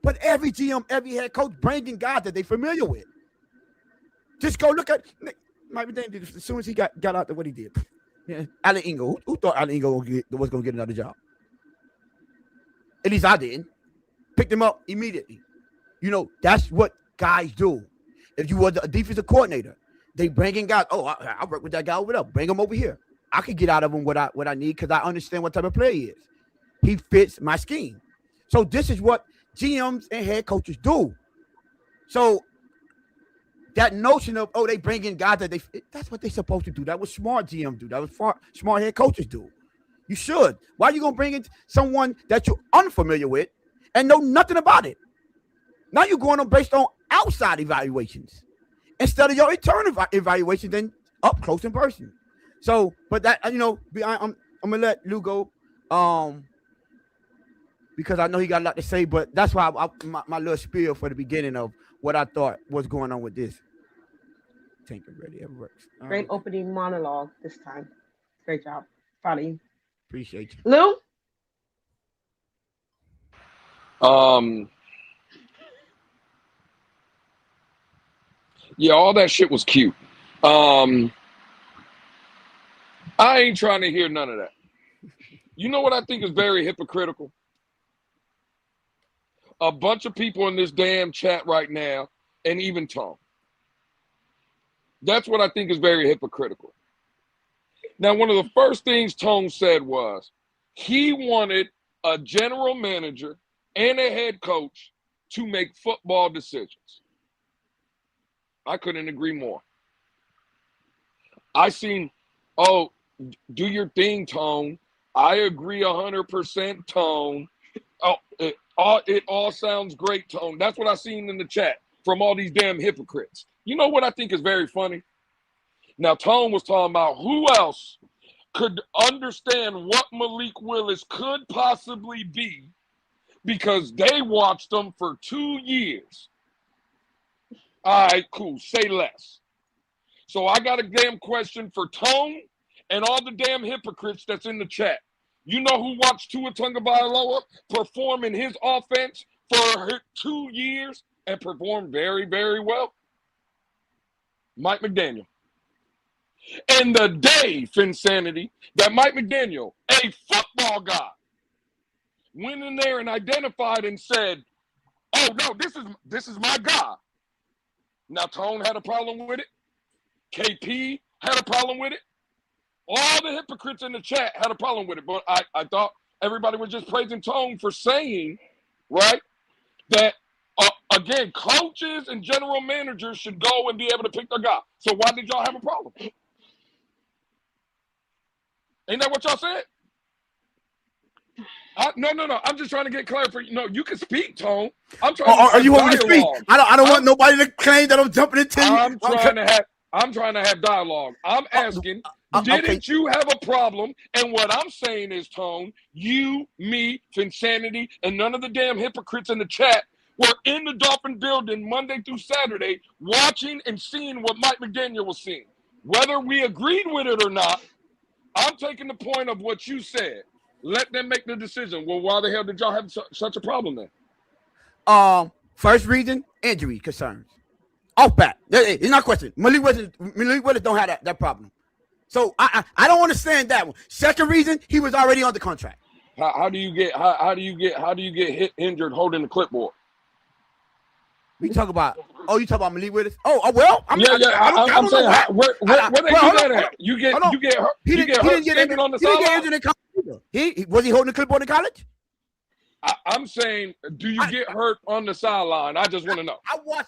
But every GM, every head coach bringing guys that they're familiar with. Just go look at Mike McDaniel as soon as he got out there what he did. Yeah. Alan Ingle. Who thought Alan Ingle was going to get another job? At least I didn't. Picked him up immediately. You know, that's what guys do. If you were a defensive coordinator, they bring in guys. Oh, I work with that guy over there. Bring him over here. I could get out of him what I need because I understand what type of player he is. He fits my scheme. So this is what GMs and head coaches do. So that notion of, they bring in guys that's what they're supposed to do. That was smart GM do. That was smart head coaches do. You should. Why are you going to bring in someone that you're unfamiliar with and know nothing about it? Now you're going on based on outside evaluations instead of your internal evaluation, then up close in person. So, but that, I'm going to let Lou go because I know he got a lot to say, but that's why my little spiel for the beginning of what I thought was going on with this. Tank it ready. It works. Great opening monologue this time. Great job. Proud of you. Appreciate you. Lou? Yeah, all that shit was cute. I ain't trying to hear none of that. You know what I think is very hypocritical? A bunch of people in this damn chat right now, and even Tom. That's what I think is very hypocritical. Now, one of the first things Tone said was he wanted a general manager and a head coach to make football decisions. I couldn't agree more. I seen, do your thing, Tone. I agree 100%, Tone. It all sounds great, Tone. That's what I seen in the chat from all these damn hypocrites. You know what I think is very funny? Now, Tone was talking about who else could understand what Malik Willis could possibly be because they watched him for 2 years. All right, cool. Say less. So I got a damn question for Tone and all the damn hypocrites that's in the chat. You know who watched Tua Tagovialoa perform in his offense for 2 years and perform very, very well? Mike McDaniel. And the day, Finsanity, that Mike McDaniel, a football guy, went in there and identified and said, Oh no, this is my guy. Now Tone had a problem with it. KP had a problem with it. All the hypocrites in the chat had a problem with it. But I thought everybody was just praising Tone for saying, right, that again, coaches and general managers should go and be able to pick their guy. So why did y'all have a problem? Ain't that what y'all said? No. I'm just trying to get clarification. No, you can speak, Tone. I'm trying to are you want me to speak? I don't want nobody to claim that I'm jumping into you. I'm trying to have dialogue. I'm asking, didn't you have a problem? And what I'm saying is, Tone, you, me, Finsanity, and none of the damn hypocrites in the chat were in the Dolphin building Monday through Saturday watching and seeing what Mike McDaniel was seeing. Whether we agreed with it or not, I'm taking the point of what you said. Let them make the decision. Well, why the hell did y'all have such a problem then? First reason, injury concerns. Off bat. It's not a question. Malik Willis don't have that problem. So I don't understand that one. Second reason, he was already on the contract. How do you get injured holding the clipboard? We talk about. Oh, you talk about Malik Willis? Oh, well. I'm saying, where they do that at? You get hurt. You get hurt standing on the sideline. He didn't get injured in college. Was he holding the clipboard in college? I'm saying, do you get hurt on the sideline? I just want to know.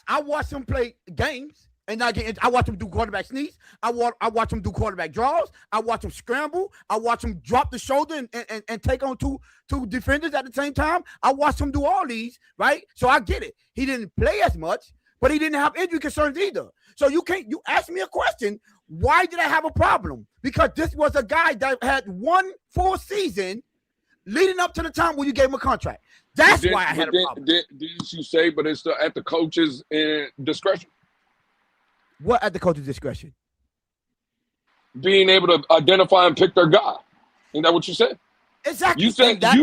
I watch him play games, and I watch him do quarterback sneaks. I watch him do quarterback draws. I watch him scramble. I watch him drop the shoulder and take on two defenders at the same time. I watch him do all these, right? So I get it. He didn't play as much, but he didn't have injury concerns either. So you ask me a question. Why did I have a problem? Because this was a guy that had one full season leading up to the time when you gave him a contract. That's why I had a problem. Didn't you say, but it's at the coach's discretion? What at the coach's discretion? Being able to identify and pick their guy. Isn't that what you said? Exactly. You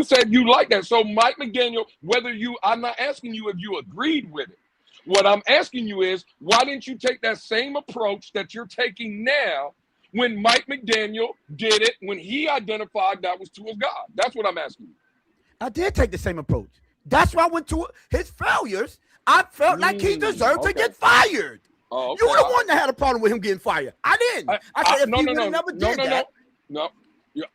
said you like that. So Mike McDaniel, I'm not asking you if you agreed with it. What I'm asking you is, why didn't you take that same approach that you're taking now when Mike McDaniel did it, when he identified that was Tua's God? That's what I'm asking you. I did take the same approach. That's why I went to his failures. I felt like he deserved to get fired. Oh, okay. You were the one that had a problem with him getting fired. I didn't. I said he never did that. No.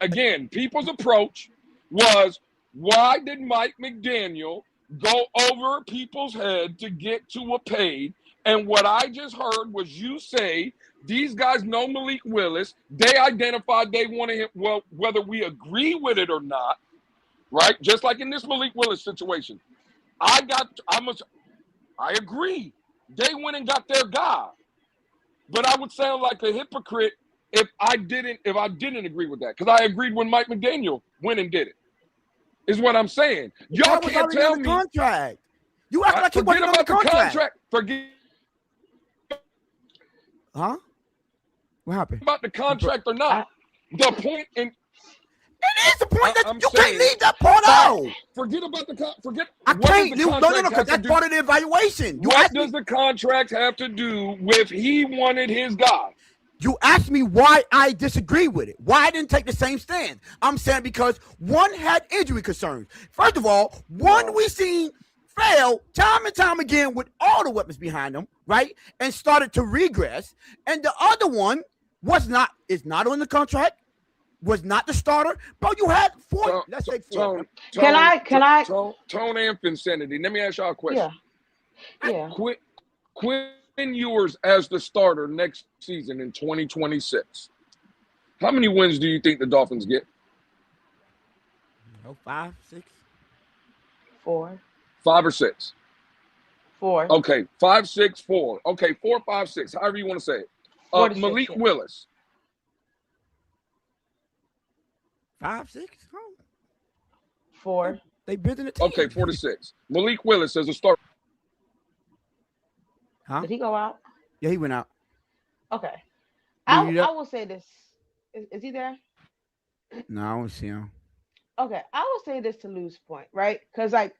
Again, people's approach was, why did Mike McDaniel go over people's head to get Tua paid? And what I just heard was you say, these guys know Malik Willis. They identified they wanted him, well, whether we agree with it or not, right? Just like in this Malik Willis situation. I agree. They went and got their guy. But I would sound like a hypocrite if I didn't agree with that. Because I agreed when Mike McDaniel went and did it. Is what I'm saying. Y'all can't tell me. Contract. You act like he wasn't on the contract. Forget. Huh? What happened? About the contract or not. The point in. It is the point that you can't leave that part out. Forget about the contract. I can't. No, because that's part of the evaluation. What does the contract have to do with he wanted his guy? You asked me why I disagree with it. Why I didn't take the same stand. I'm saying because one had injury concerns. First of all, one we seen fail time and time again with all the weapons behind them, right? And started to regress. And the other one is not on the contract. Was not the starter, but you had four. Let's take four. Can I? Tone and Finsanity. Let me ask y'all a question. Yeah. Quinn Ewers as the starter next season in 2026. How many wins do you think the Dolphins get? 5, 6, 4. 5 or 6. 4. Okay, 5, 6, 4. Okay, 4, 5, 6. However you want to say it. Malik Willis. 5, 6, 4. They built in the team. Okay, 4 to 6. Malik Willis as a starter. Huh? Did he go out? Yeah, he went out. Okay. I will say this. Is he there? No, I don't see him. Okay, I will say this to Lou's point, right? Because I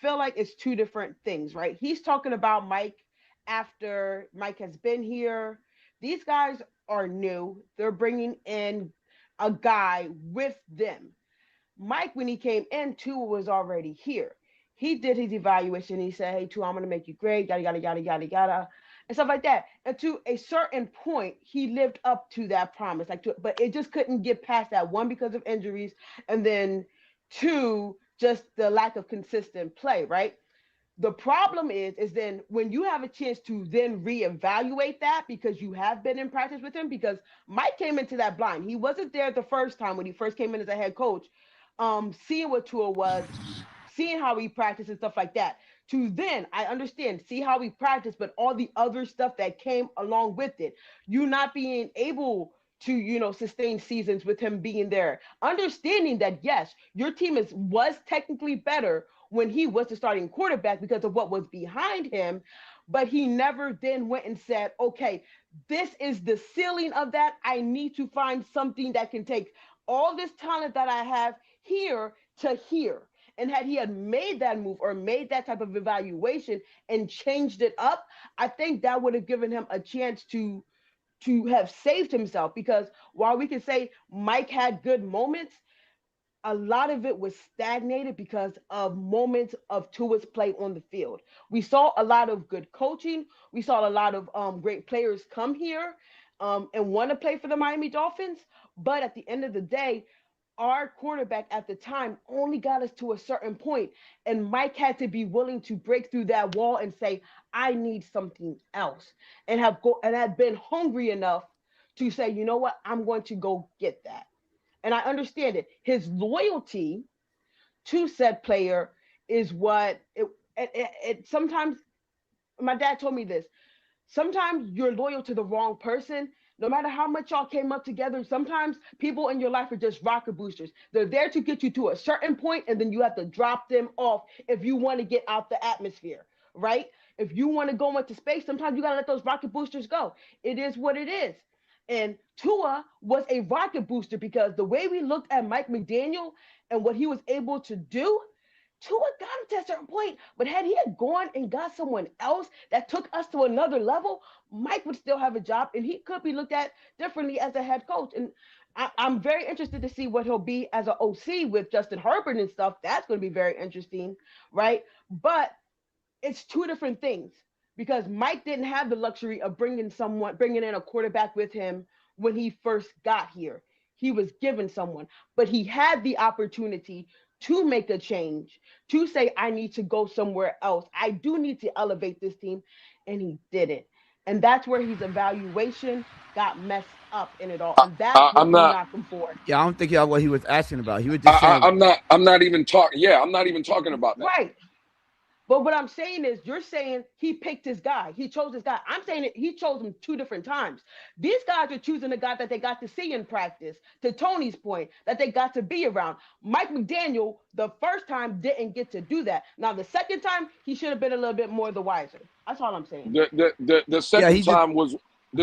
feel like it's two different things, right? He's talking about Mike after Mike has been here. These guys are new. They're bringing in a guy with them. Mike, when he came in, Tua was already here. he did his evaluation. He said, "Hey, Tua, I'm gonna make you great, yada yada yada yada yada," and stuff like that. And to a certain point, he lived up to that promise. But it just couldn't get past that, one, because of injuries, and then two, just the lack of consistent play. Right. The problem is then when you have a chance to then reevaluate that, because you have been in practice with him, because Mike came into that blind. He wasn't there the first time when he first came in as a head coach, seeing what Tua was, seeing how he practiced and stuff like that. To then, I understand, see how he practiced, but all the other stuff that came along with it, you not being able to, sustain seasons with him being there, understanding that yes, your team was technically better when he was the starting quarterback because of what was behind him, but he never then went and said, okay, this is the ceiling of that. I need to find something that can take all this talent that I have here to here. And had he had made that move or made that type of evaluation and changed it up, I think that would have given him a chance to have saved himself. Because while we can say Mike had good moments, a lot of it was stagnated because of moments of Tua's play on the field. We saw a lot of good coaching. We saw a lot of great players come here and want to play for the Miami Dolphins. But at the end of the day, our quarterback at the time only got us to a certain point, and Mike had to be willing to break through that wall and say, "I need something else," and had been hungry enough to say, "You know what? I'm going to go get that." And I understand it. His loyalty to said player is what it sometimes. My dad told me this. Sometimes you're loyal to the wrong person. No matter how much y'all came up together, sometimes people in your life are just rocket boosters. They're there to get you to a certain point, and then you have to drop them off if you want to get out the atmosphere, right? If you want to go into space, sometimes you got to let those rocket boosters go. It is what it is. And Tua was a rocket booster because the way we looked at Mike McDaniel and what he was able to do, Tua got him to a certain point, but had he had gone and got someone else that took us to another level, Mike would still have a job, and he could be looked at differently as a head coach. And I'm very interested to see what he'll be as an OC with Justin Herbert and stuff. That's going to be very interesting, right? But it's two different things because Mike didn't have the luxury of bringing in a quarterback with him when he first got here. He was given someone, but he had the opportunity to make a change, to say, I need to go somewhere else. I do need to elevate this team. And he didn't. And that's where his evaluation got messed up in it all. And that's what I'm we not. knocked him for. Yeah, I don't think y'all what he was asking about. He was just saying, I'm not. I'm not even talking. Yeah, I'm not even talking about that. Right. But what I'm saying is, you're saying he picked his guy. He chose his guy. I'm saying he chose him two different times. These guys are choosing a guy that they got to see in practice, to Tony's point, that they got to be around. Mike McDaniel, the first time, didn't get to do that. Now, the second time, he should have been a little bit more the wiser. That's all I'm saying. The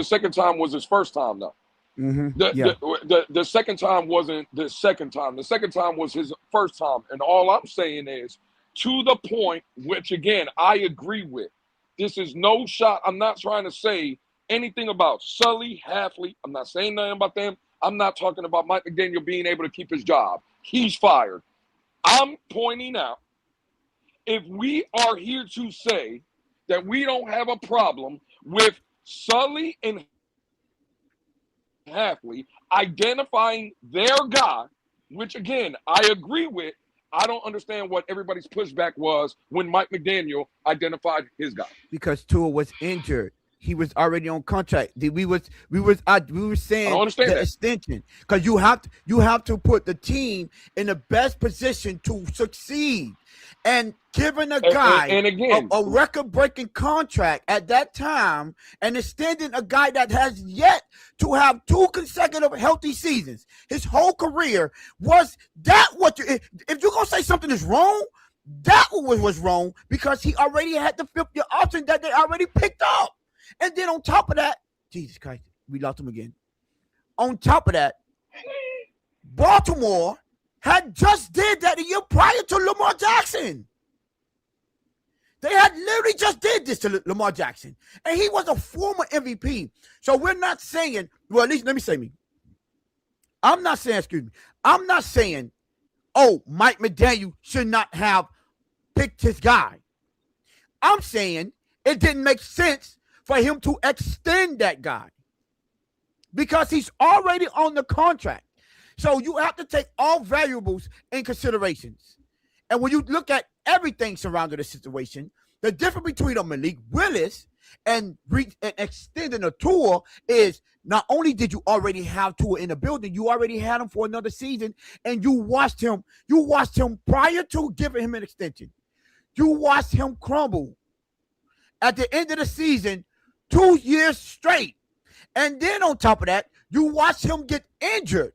second time was his first time though. mm-hmm, The second time wasn't the second time. The second time was his first time. And all I'm saying is, to the point, which again, I agree with. This is no shot. I'm not trying to say anything about Sully, Halfley. I'm not saying nothing about them. I'm not talking about Mike McDaniel being able to keep his job. He's fired. I'm pointing out, if we are here to say that we don't have a problem with Sully and Halfley identifying their guy, which again, I agree with, I don't understand what everybody's pushback was when Mike McDaniel identified his guy. because Tua was injured. He was already on contract. We were saying the extension, because you have to put the team in the best position to succeed. And giving a guy a record-breaking contract at that time and extending a guy that has yet to have 2 consecutive healthy seasons, his whole career, was that what you? If you're gonna say something is wrong, that was wrong, because he already had the 50 option that they already picked up. And then on top of that, Jesus Christ, we lost him again. On top of that, Baltimore had just did that a year prior to Lamar Jackson. They had literally just did this to Lamar Jackson. And he was a former MVP. So we're not saying, well, at least let me say me. I'm not saying, oh, Mike McDaniel should not have picked his guy. I'm saying it didn't make sense for him to extend that guy because he's already on the contract. So you have to take all variables in considerations. And when you look at everything surrounding the situation, the difference between a Malik Willis and extending a Tua is not only did you already have Tua in the building, you already had him for another season, and you watched him prior to giving him an extension. You watched him crumble at the end of the season 2 years straight. And then on top of that, you watched him get injured.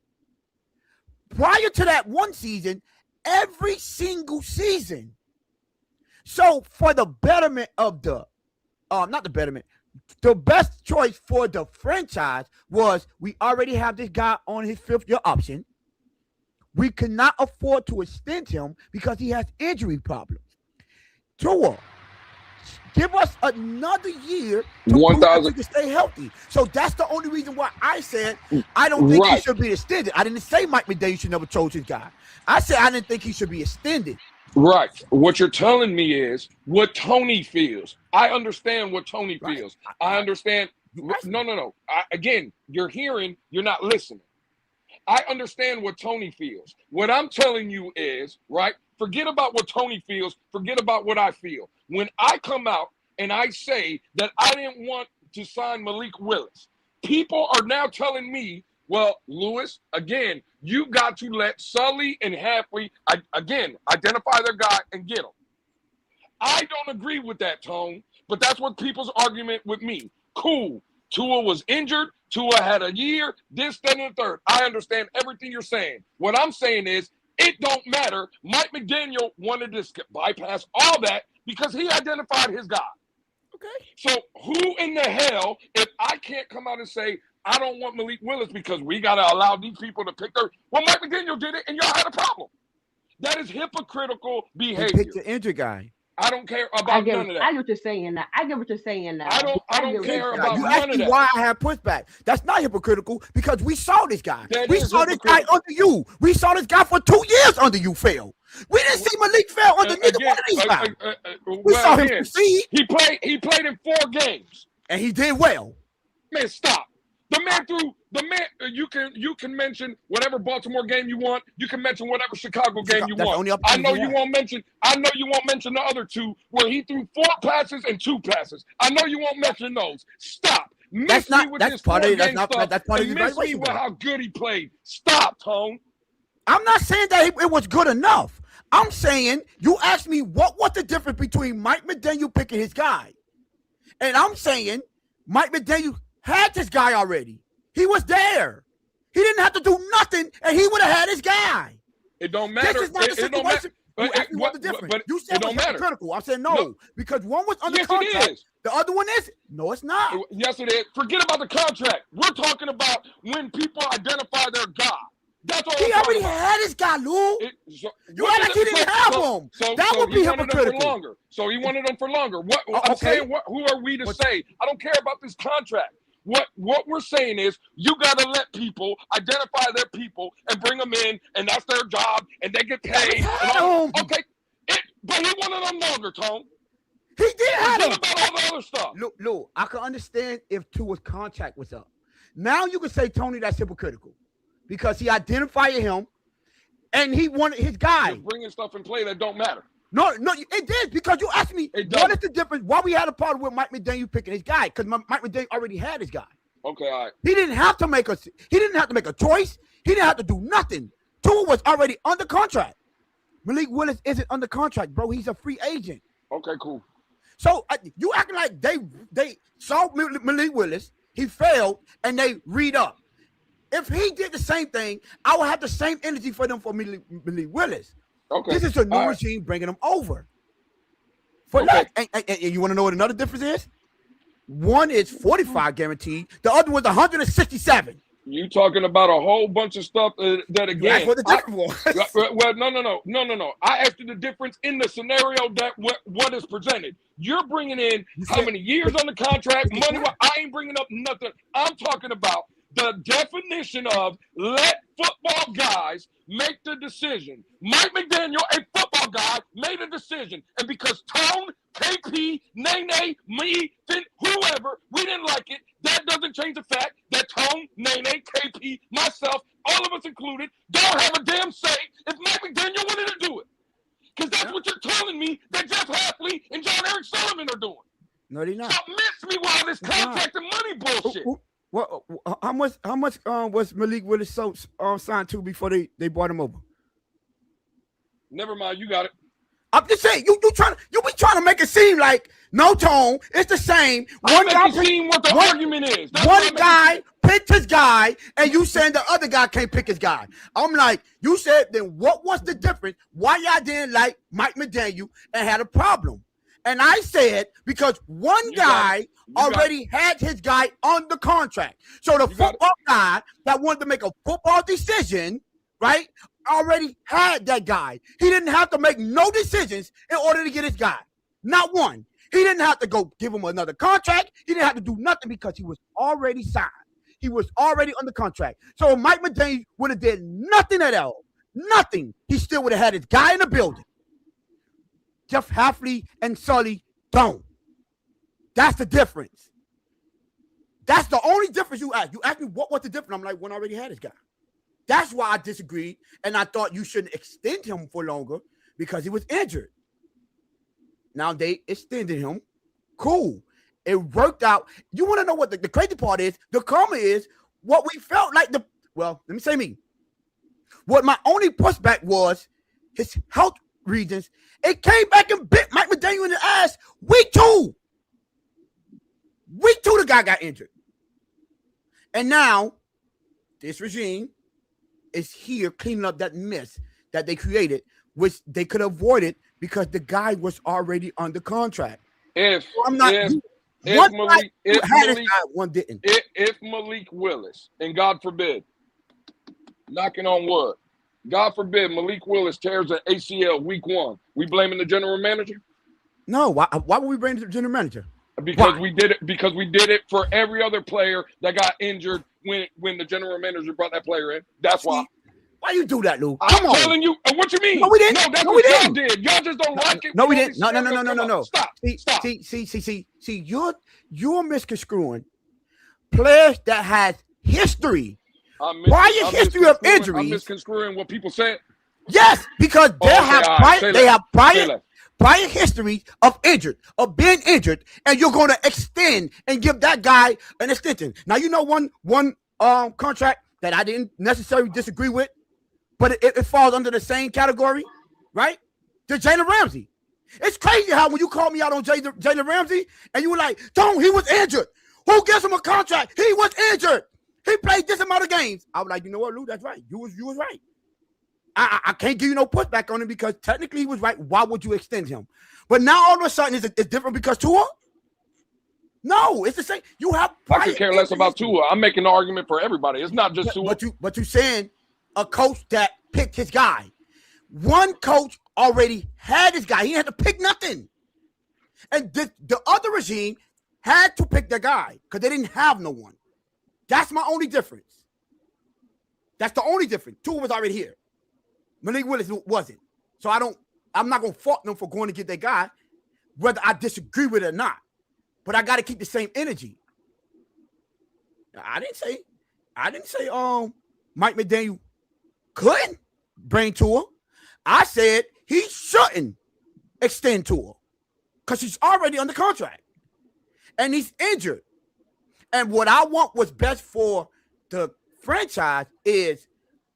Prior to that one season, every single season. So for the betterment of the best choice for the franchise was we already have this guy on his 5th-year option. We cannot afford to extend him because he has injury problems. Tua, give us another year to prove that we can stay healthy. So that's the only reason why I said I don't think he should be extended. I didn't say Mike McDaniel should never chose his guy. I said I didn't think he should be extended. Right. What you're telling me is what Tony feels. I understand what Tony feels. I understand. No. Again, you're hearing, you're not listening. I understand what Tony feels. What I'm telling you is, right, forget about what Tony feels. Forget about what I feel. When I come out and I say that I didn't want to sign Malik Willis, people are now telling me, well, Lewis, again, you got to let Sully and Halfley, again, identify their guy and get him. I don't agree with that, Tone, but that's what people's argument with me. Cool. Tua was injured. Tua had a year, this, that, and the third. I understand everything you're saying. What I'm saying is it don't matter. Mike McDaniel wanted to bypass all that because he identified his guy. Okay. So who in the hell, if I can't come out and say, I don't want Malik Willis because we got to allow these people to pick their, well, Mike McDaniel did it and y'all had a problem. That is hypocritical behavior. He picked the injured guy. I don't care about none of that. I get what you're saying now. I don't care about you none of that. Why I have pushback? That's not hypocritical because we saw this guy. We saw this guy under you. We saw this guy for 2 years under you fail. We didn't see Malik fail under neither one of these guys. We saw him succeed. He played in 4 games. And he did well. Man, stop. You can mention whatever Baltimore game you want. You can mention whatever Chicago game you want. I know you won't mention the other 2 where he threw 4 passes and 2 passes. I know you won't mention those. Stop. That's part of the miss me with how good he played. Stop, Tone. I'm not saying that it was good enough. I'm saying you asked me what was the difference between Mike McDaniel picking his guy, and I'm saying Mike McDaniel had this guy already. He was there. He didn't have to do nothing, and he would have had his guy. It don't matter. This is not the situation. You asked me what the difference. You said it was critical. I said no, because one was under contract. The other one is no, it's not. Yes, it is. Forget about the contract. We're talking about when people identify their guy. That's all. He already had his guy, Lou. You act like he didn't have him. That would be hypocritical. So he wanted them for longer. I'm saying, who are we to say? I don't care about this contract. What we're saying is you got to let people identify their people and bring them in, and that's their job, and they get paid. Okay, but he wanted them longer, Tone. He did have him. About all the other stuff. Look, I can understand if Tua's contract was up. Now you can say, Tony, that's hypocritical because he identified him, and he wanted his guy. You're bringing stuff in play that don't matter. No, it did because you asked me what is the difference. Why we had a problem with Mike McDaniel picking his guy? Because Mike McDaniel already had his guy. Okay, all right. He didn't have to make a choice. He didn't have to do nothing. Tua was already under contract. Malik Willis isn't under contract, bro. He's a free agent. Okay, cool. So you acting like they saw Malik Willis, he failed, and they read up. If he did the same thing, I would have the same energy for them for Malik Willis. Okay. This is a new regime bringing them over. For that, and you want to know what another difference is? One is 45 guaranteed. The other one's 167. You talking about a whole bunch of stuff that again. That's what the difference was. Well, no. I asked you the difference in the scenario that what is presented. You're bringing in how many years on the contract, money. I ain't bringing up nothing. I'm talking about the definition of let football guys make the decision. Mike McDaniel, a football guy, made a decision. And because Tone, KP, Nene, me, Finn, whoever, we didn't like it, that doesn't change the fact that Tone, Nene, KP, myself, all of us included, don't have a damn say if Mike McDaniel wanted to do it. Because that's what you're telling me that Jeff Hafley and John Eric Sullivan are doing. No, they're not. Stop missing me with all this contract and money bullshit. Well, how much was Malik Willis signed to before they brought him over? Never mind, you got it. I'm just saying, you be trying to make it seem like no, Tone, it's the same. One guy seem what the argument is. That's one guy picked his guy, and you saying the other guy can't pick his guy. I'm like, you said, then what was the difference? Why y'all didn't like Mike McDaniel and had a problem? And I said, because one guy already had his guy under contract. So the football guy that wanted to make a football decision, right, already had that guy. He didn't have to make no decisions in order to get his guy. Not one. He didn't have to go give him another contract. He didn't have to do nothing because he was already signed. He was already under contract. So if Mike McDaniel would have did nothing at all, nothing, he still would have had his guy in the building. Jeff Hafley and Sully don't. That's the difference. That's the only difference you asked. You asked me what was the difference. I'm like, one already had his guy. That's why I disagreed, and I thought you shouldn't extend him for longer because he was injured. Now they extended him. Cool. It worked out. You want to know what the crazy part is? The karma is what we felt like let me say me. What my only pushback was his health reasons. It came back and bit Mike McDaniel in the ass. Week 2. Week 2, the guy got injured. And now this regime is here cleaning up that mess that they created, which they could avoid it because the guy was already under contract. If Malik Willis, and God forbid, knocking on wood, God forbid Malik Willis tears an ACL week 1, we blaming the general manager? No, why would we blame the general manager? Because we did it for every other player that got injured when the general manager brought that player in. That's why. Why you do that, Lou? I'm telling you. What you mean? No, we didn't. No, that's no, what we y'all didn't. did. Y'all just don't like it. No, we didn't. No. Stop. Stop. See, you're misconstruing players that has history. Prior history of injuries. I'm misconstruing what people said. Yes, because they have prior history of being injured, and you're going to extend and give that guy an extension. Now you know one contract that I didn't necessarily disagree with, but it falls under the same category, right? The Jalen Ramsey. It's crazy how when you called me out on Jalen Ramsey and you were like, "Don't, he was injured. Who gives him a contract? He was injured. He played this amount of games." I was like, you know what, Lou? That's right. You was right. I can't give you no pushback on him because technically he was right. Why would you extend him? But now all of a sudden it's different because Tua? No, it's the same. You have. I could care less about Tua. I'm making an argument for everybody. It's not just Tua. But you saying a coach that picked his guy. One coach already had his guy. He didn't have to pick nothing. And the other regime had to pick their guy because they didn't have no one. That's my only difference. That's the only difference. Tua was already here. Malik Willis wasn't. So I'm not going to fault them for going to get their guy, whether I disagree with it or not. But I got to keep the same energy. I didn't say Mike McDaniel couldn't bring Tua. I said he shouldn't extend Tua because he's already under contract and he's injured. And what I want was best for the franchise is,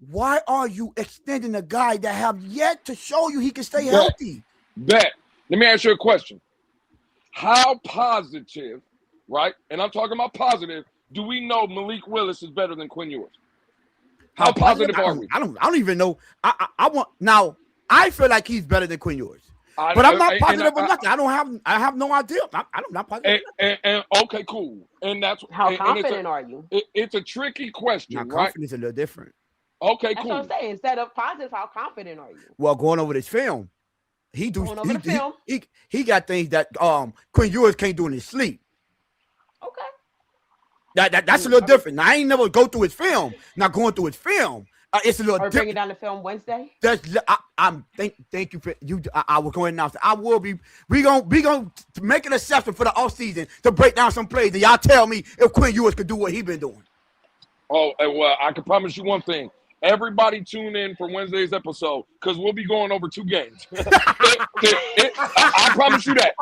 why are you extending a guy that have yet to show you he can stay healthy? Bet. Let me ask you a question. How positive, right? And I'm talking about positive. Do we know Malik Willis is better than Quinn Ewers? How positive are we? I don't even know. I feel like he's better than Quinn Ewers. But I'm not positive or nothing. I have no idea. I'm not positive. And okay, cool. And that's how confident are you? It's a tricky question, right? Confidence is a little different. Okay, that's cool. What I'm saying. Instead of positive, how confident are you? Well, going over this film, he got things that Quinn Ewers can't do in his sleep. Okay. That's a little different. Now, I ain't never go through his film. Now going through his film, It's a little Or different. bringing down the film Wednesday? Thank you for you. I was going to announce it. I will be. We gonna make an exception for the off season to break down some plays. And y'all tell me if Quinn Ewers could do what he been doing. Oh, well, I can promise you one thing. Everybody tune in for Wednesday's episode because we'll be going over 2 games. I promise you that.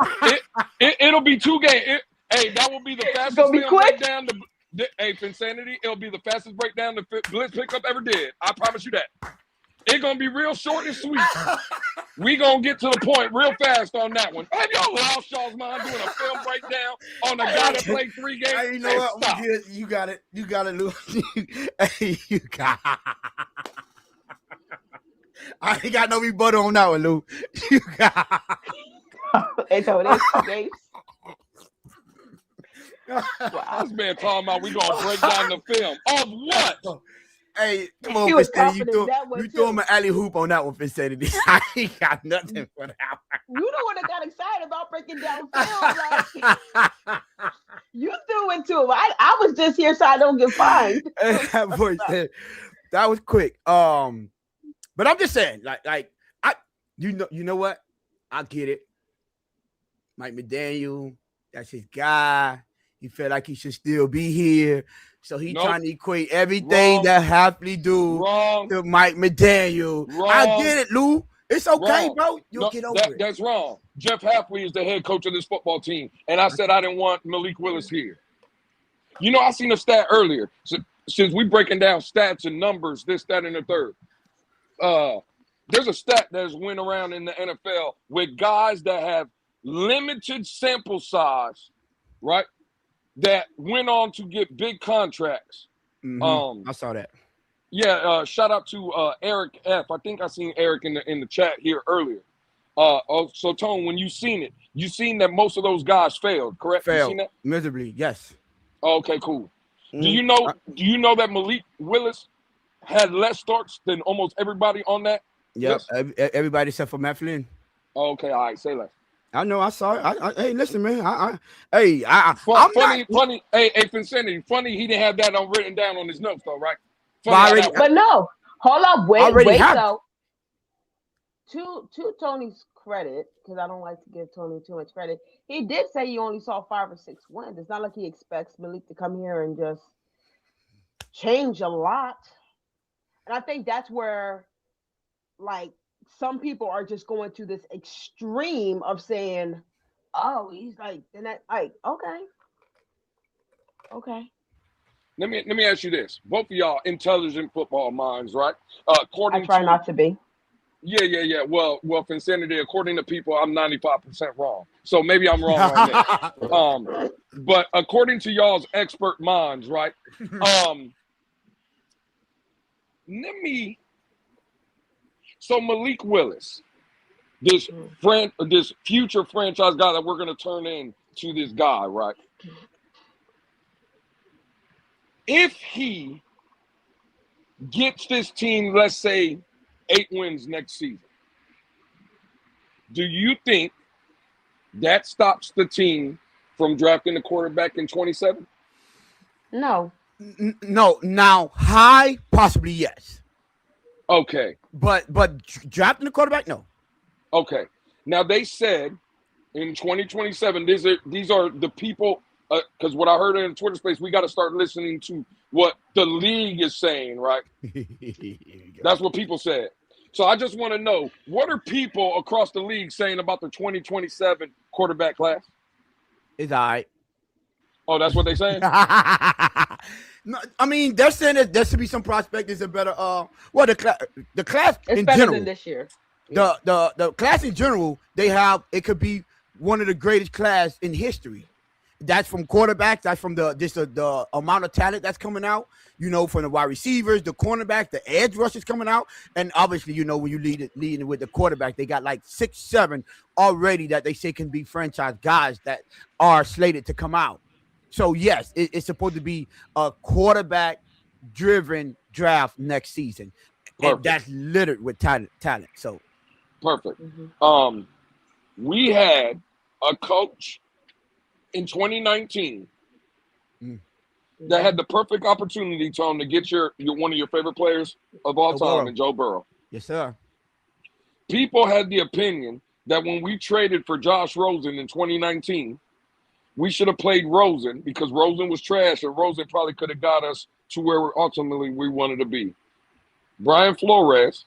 It'll be 2 games. Hey, that will be the fastest film breakdown. Hey, Finsanity, it'll be the fastest breakdown the Blitz Pickup ever did. I promise you that. It's going to be real short and sweet. We going to get to the point real fast on that one. Have y'all lost y'all's mind doing a film breakdown on a guy that played 3 games? Hey, you know what? Stop. You got it. You got it, Lou. Hey, you got I ain't got no rebuttal on that one, Lou. You got And so it is 2 games. Wow. This man talking about we gonna break down the film of what? Hey, come on, He was Finsanity. You confident threw him an alley hoop on that one, Finsanity. I ain't got nothing for that You the one that got excited about breaking down film. Like, you threw into him. I was just here so I don't get fined. That voice said, that was quick. But I'm just saying, you know what? I get it. Mike McDaniel, that's his guy. He felt like he should still be here. So he trying to equate everything that Hafley do to Mike McDaniel. I get it, Lou. It's okay, bro. You'll get over it. That's wrong. Jeff Hafley is the head coach of this football team. And I said I didn't want Malik Willis here. You know, I seen a stat earlier. So, since we breaking down stats and numbers, this, that, and the third. There's a stat that's went around in the NFL with guys that have limited sample size, right? That went on to get big contracts. Mm-hmm. I saw that. Yeah, shout out to Eric F. I think I seen Eric in the chat here earlier. So Tone, when you seen that most of those guys failed, correct? Failed you seen that? miserably, yes. Okay, cool. Mm-hmm. Do you know that Malik Willis had less starts than almost everybody on that? Yep, everybody except for Matt Flynn. Okay, all right, say less. I know, I saw it. Hey, listen, man. Funny. Hey, Finsanity. Funny, he didn't have that written down on his notes, though, right? But no, hold up, wait though. To Tony's credit, because I don't like to give Tony too much credit, he did say he only saw 5 or 6 wins. It's not like he expects Malik to come here and just change a lot. And I think that's where, like, some people are just going to this extreme of saying, "Oh, he's like," and that, like, okay. Let me ask you this: both of y'all intelligent football minds, right? I try not to be. Yeah. Well, Finsanity, according to people, I'm 95% wrong. So maybe I'm wrong on that. But according to y'all's expert minds, right? So Malik Willis, this future franchise guy that we're going to turn into this guy, right? If he gets this team, let's say, 8 wins next season, do you think that stops the team from drafting the quarterback in 27? No. No. Now, high, possibly yes. Okay. But drafting the quarterback, no. Okay. Now they said in 2027, these are the people, because what I heard in Twitter space, we got to start listening to what the league is saying, right? That's what people said. So I just want to know, what are people across the league saying about the 2027 quarterback class? It's all right. Oh, that's what they're saying? No, I mean, they're saying that there should be some prospect is a better the class it's in better general than this year. The class in general, it could be one of the greatest class in history. That's from quarterbacks, that's from the amount of talent that's coming out, from the wide receivers, the cornerbacks, the edge rushers coming out, and obviously, when you leading with the quarterback, they got like 6, 7 already that they say can be franchise guys that are slated to come out. So, yes, it's supposed to be a quarterback-driven draft next season. Perfect. And that's littered with talent. So perfect. Mm-hmm. We had a coach in 2019 that had the perfect opportunity, Tom, to get your one of your favorite players of all time, and Joe Burrow. Yes, sir. People had the opinion that when we traded for Josh Rosen in 2019, we should have played Rosen because Rosen was trash, and Rosen probably could have got us to where ultimately we wanted to be. Brian Flores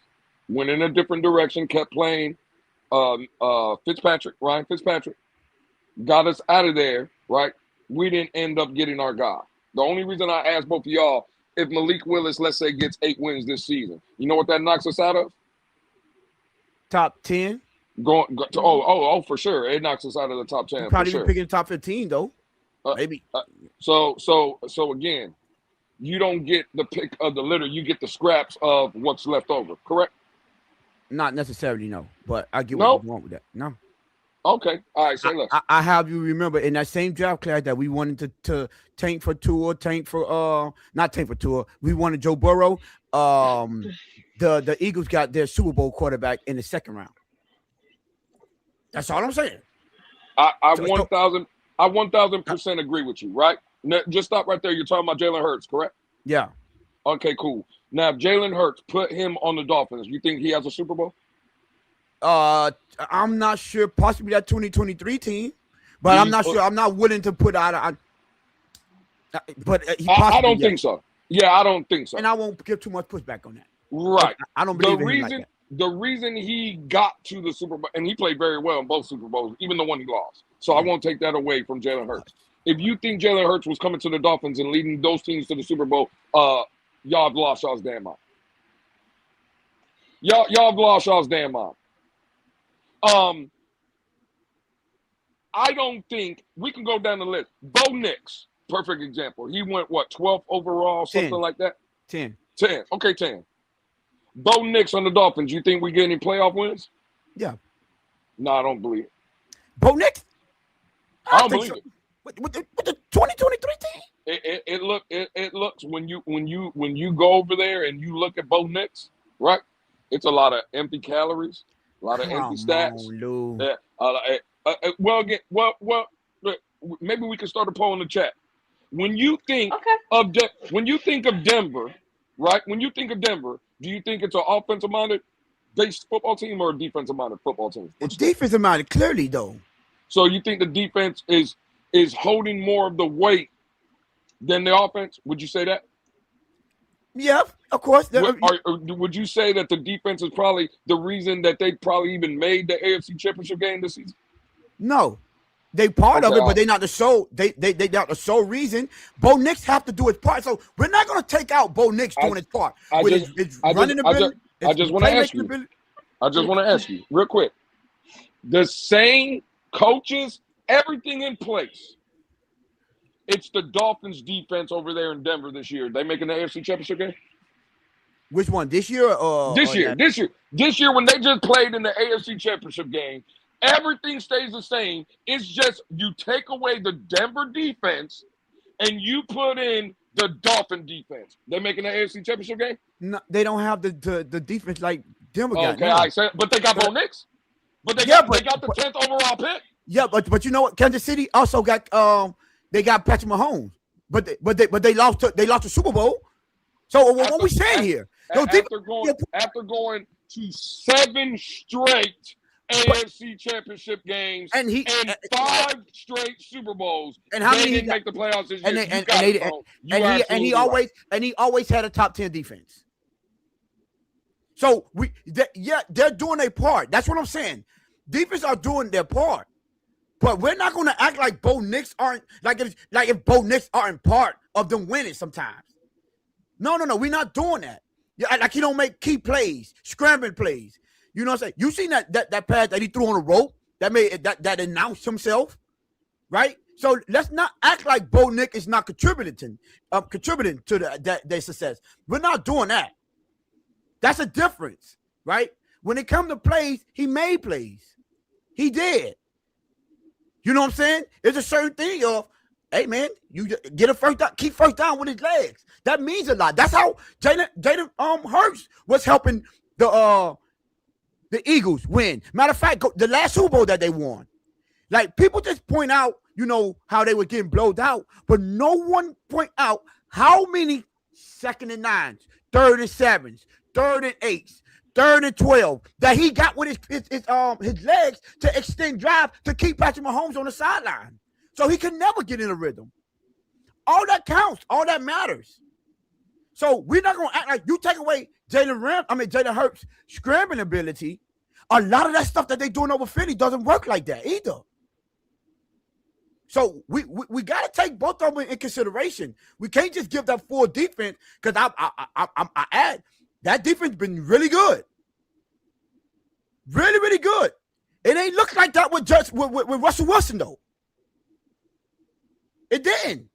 went in a different direction, kept playing Ryan Fitzpatrick, got us out of there, right? We didn't end up getting our guy. The only reason I asked both of y'all, if Malik Willis, let's say, gets 8 wins this season, you know what that knocks us out of? Top 10. For sure. It knocks us out of the top 10. Probably for even picking top 15 though. Maybe. So again, you don't get the pick of the litter. You get the scraps of what's left over. Correct? Not necessarily, no. But I get what you want with that. No. Okay. All right. Say less. I have you remember in that same draft class that we wanted to tank for Tua, not tank for Tua. We wanted Joe Burrow. The Eagles got their Super Bowl quarterback in the second round. That's all I'm saying. I 1,000% agree with you, right? Just stop right there. You're talking about Jalen Hurts, correct? Yeah. Okay, cool. Now, if Jalen Hurts put him on the Dolphins, you think he has a Super Bowl? I'm not sure. Possibly that 2023 team, but I'm not sure. I'm not willing to put out. But I don't think so. Yeah, I don't think so. And I won't give too much pushback on that. Right. I don't believe in him like that. The reason he got to the Super Bowl, and he played very well in both Super Bowls, even the one he lost. So I won't take that away from Jalen Hurts. If you think Jalen Hurts was coming to the Dolphins and leading those teams to the Super Bowl, y'all have lost y'all's damn mind. Y'all have lost y'all's damn mind. I don't think we can go down the list. Bo Nix, perfect example. He went 12th overall, something 10. like that. 10. Okay, 10. Bo Nix on the Dolphins. You think we get any playoff wins? Yeah. No, I don't believe it. Bo Nix? I don't believe it. With the 2023 team? It looks when you go over there and you look at Bo Nix, right? It's a lot of empty calories, a lot of empty stats. Maybe we can start a poll in the chat. When you think of Denver, right? When you think of Denver, do you think it's an offensive-minded based football team or a defensive-minded football team? It's defensive-minded, clearly, though. So you think the defense is holding more of the weight than the offense? Would you say that? Yeah, of course. Would you say that the defense is probably the reason that they probably even made the AFC Championship game this season? No. They part of it, but they're not the sole. They not the sole reason. Bo Nix have to do his part, so we're not going to take out Bo Nix doing his part. I just want to ask you real quick. The same coaches, everything in place. It's the Dolphins defense over there in Denver this year. They making the AFC Championship game? Which one? This year or this year? This year when they just played in the AFC Championship game. Everything stays the same. It's just you take away the Denver defense and you put in the Dolphin defense. They making the AFC Championship game? No, they don't have the defense like Denver got. Okay, I said, but they got Bo Nix. But they got the 10th overall pick. Yeah, but you know what? Kansas City also got they got Patrick Mahomes, but they lost the Super Bowl. So what we saying here? After going to 7 straight AFC Championship games and 5 straight Super Bowls. And how many didn't make the playoffs this year? And he always had a top 10 defense. So they're doing their part. That's what I'm saying. Defense are doing their part, but we're not going to act like Bo Nix aren't like if Bo Nix aren't part of them winning sometimes. No, we're not doing that. Yeah, like he don't make key plays, scrambling plays. You know what I'm saying? You seen that pass that he threw on a rope that made that announced himself, right? So let's not act like Bo Nix is not contributing to their success. We're not doing that. That's a difference, right? When it comes to plays, he made plays. He did. You know what I'm saying? There's a certain thing of, hey man, you get a first down, keep first down with his legs. That means a lot. That's how Jalen Hurts was helping the Eagles win. Matter of fact, the last Super Bowl that they won. Like people just point out how they were getting blowed out, but no one point out how many 2nd and 9s, 3rd and 7s, 3rd and 8s, 3rd and 12 that he got with his legs to extend drive to keep Patrick Mahomes on the sideline. So he could never get in a rhythm. All that counts. All that matters. So we're not going to act like you take away Jalen Hurts' scrambling ability. A lot of that stuff that they're doing over Philly doesn't work like that either. So we got to take both of them in consideration. We can't just give that full defense because I add that defense been really good. Really, really good. It ain't look like that with Russell Wilson, though. It didn't.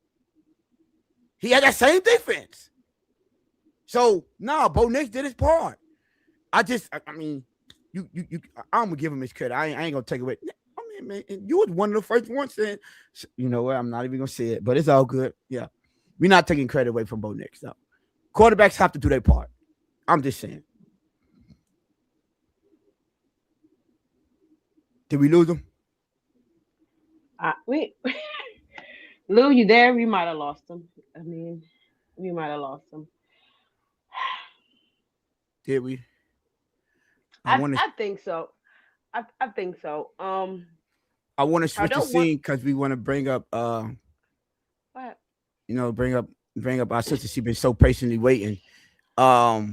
He had that same defense. So, Bo Nix did his part. I'm going to give him his credit. I ain't going to take away. I mean, man, you was one of the first ones saying, you know what, I'm not even going to say it, but it's all good. Yeah. We're not taking credit away from Bo Nix, though. Quarterbacks have to do their part. I'm just saying. Did we lose him? Lou, you there? We might have lost him. I mean, we might have lost him. Did we? I think so. I think so. I want to switch the scene because we want to bring up what? Bring up our sister. She's been so patiently waiting. Let's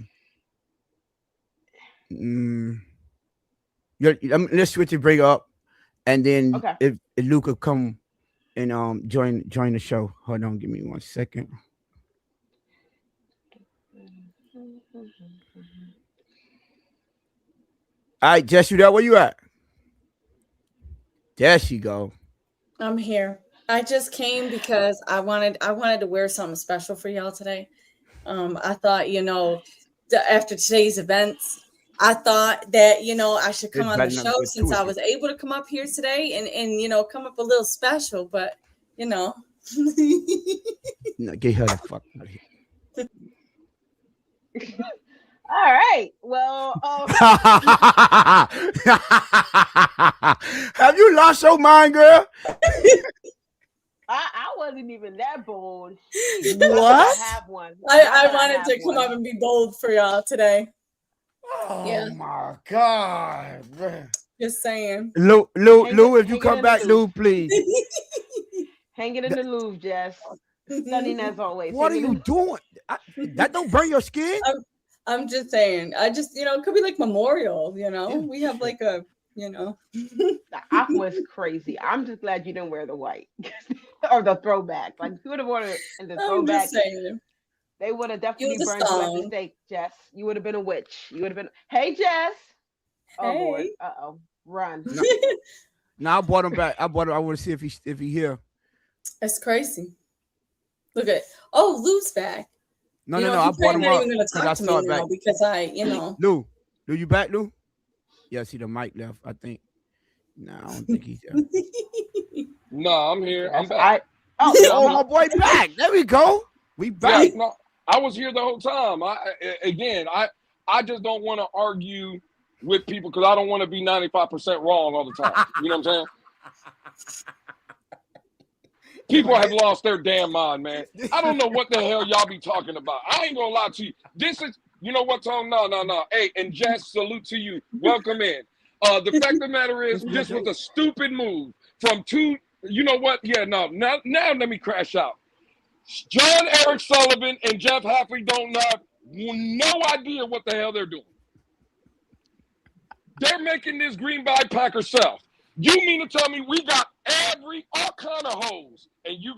switch and bring her up, and then if Luca come and join the show. Hold on, give me 1 second. All right, Jess, you there? Where you at? There she go. I'm here. I just came because I wanted to wear something special for y'all today. I thought, after today's events, I thought that, I should come on the show since I was able to come up here today and come up a little special, but, No, get her the fuck out of here. All right. Well, have you lost your mind, girl? I wasn't even that bold. What? I have one. I wanted to come up and be bold for y'all today. Oh my God. Just saying. Lou, if you come back, Lou, please. Hang it in the Louvre, Jess. Stunning as always. What are you doing? That don't burn your skin? I'm just saying. I just, it could be like memorial, We have like a, The aqua is crazy. I'm just glad you didn't wear the white or the throwback. Like, you would have worn it in the throwback. Just saying. They would have definitely burned you at the stake, Jess. You would have been a witch. You would have been, hey, Jess. Oh, hey. Lord. Uh-oh. Run. No, I brought him back. I want to see if he here. That's crazy. Look at, Lou's back. No, I brought him up because I saw it back. Because Lou, you back, Lou? Yeah, see the mic left, I think. No, I don't think he's there. No, I'm here. I'm back. My boy back. There we go. We back. Yeah, no, I was here the whole time. I just don't want to argue with people because I don't want to be 95% wrong all the time. You know what I'm saying? People have lost their damn mind, man. I don't know what the hell y'all be talking about. I ain't gonna lie to you. This is, you know what, Tom? No. Hey, and Jess, salute to you. Welcome in. The fact of the matter is, this was a stupid move from two. You know what? Yeah, no. Now let me crash out. John Eric Sullivan and Jeff Hafley don't have no idea what the hell they're doing. They're making this Green Bay Packers self. You mean to tell me we got all kind of hoes, and you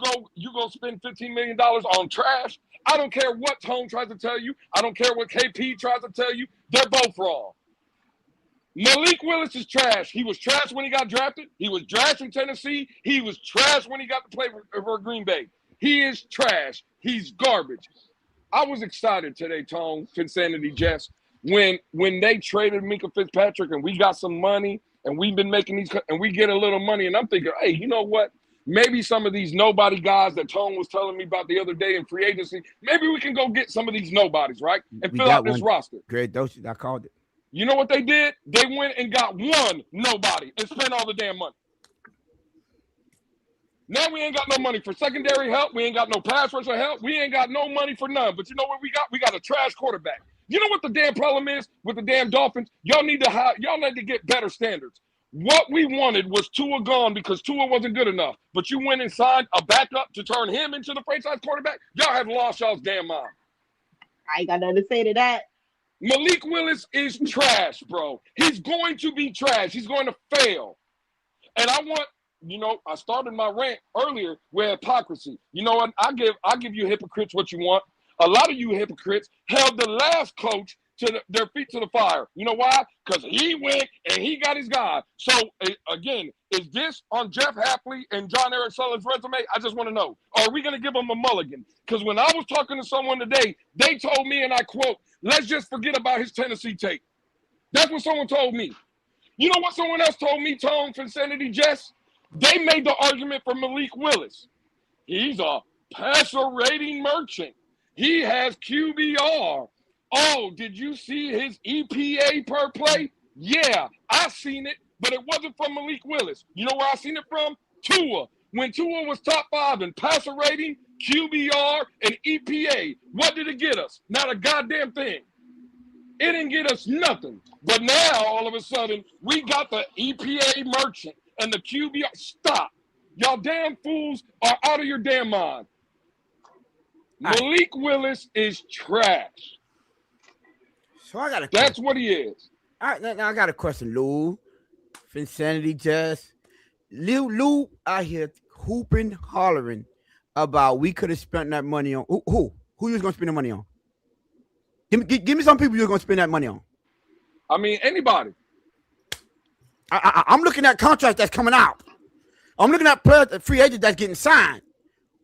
go spend $15 million on trash? I don't care what Tone tries to tell you. I don't care what KP tries to tell you. They're both wrong. Malik Willis is trash. He was trash when he got drafted. He was trash in Tennessee. He was trash when he got to play for Green Bay. He is trash. He's garbage. I was excited today, Tone, Finsanity Jess, when they traded Minkah Fitzpatrick and we got some money and we've been making these and we get a little money. And I'm thinking, hey, you know what? Maybe some of these nobody guys that Tone was telling me about the other day in free agency, maybe we can go get some of these nobodies, right? And fill out this roster. Great dosage. I called it. You know what they did? They went and got one nobody and spent all the damn money. Now we ain't got no money for secondary help. We ain't got no pass rusher help. We ain't got no money for none. But you know what we got? We got a trash quarterback. You know what the damn problem is with the damn Dolphins? Y'all need to get better standards. What we wanted was Tua gone because Tua wasn't good enough. But you went and signed a backup to turn him into the franchise quarterback. Y'all have lost y'all's damn mind. I ain't got nothing to say to that. Malik Willis is trash, bro. He's going to be trash. He's going to fail. And I want, I started my rant earlier with hypocrisy. You know what? I give you hypocrites what you want. A lot of you hypocrites held the last coach to their feet to the fire. You know why? Because he went and he got his guy. So, again, is this on Jeff Hafley and John Arisella's resume? I just want to know. Are we going to give him a mulligan? Because when I was talking to someone today, they told me, and I quote, let's just forget about his Tennessee tape. That's what someone told me. You know what someone else told me, Tone, for Insanity Jess? They made the argument for Malik Willis. He's a passer rating merchant. He has QBR. Oh, did you see his EPA per play? Yeah, I seen it, but it wasn't from Malik Willis. You know where I seen it from? Tua. When Tua was top 5 in passer rating, QBR, and EPA, what did it get us? Not a goddamn thing. It didn't get us nothing. But now, all of a sudden, we got the EPA merchant and the QBR. Stop. Y'all damn fools are out of your damn mind. Malik Willis is trash. So I got a question. That's what he is. All right, now I got a question, Lou. Insanity Jess. Lou out here hooping, hollering about we could have spent that money on. Who you was going to spend the money on? Give me some people you're going to spend that money on. I mean, anybody. I'm looking at contracts that's coming out. I'm looking at players, free agents that's getting signed.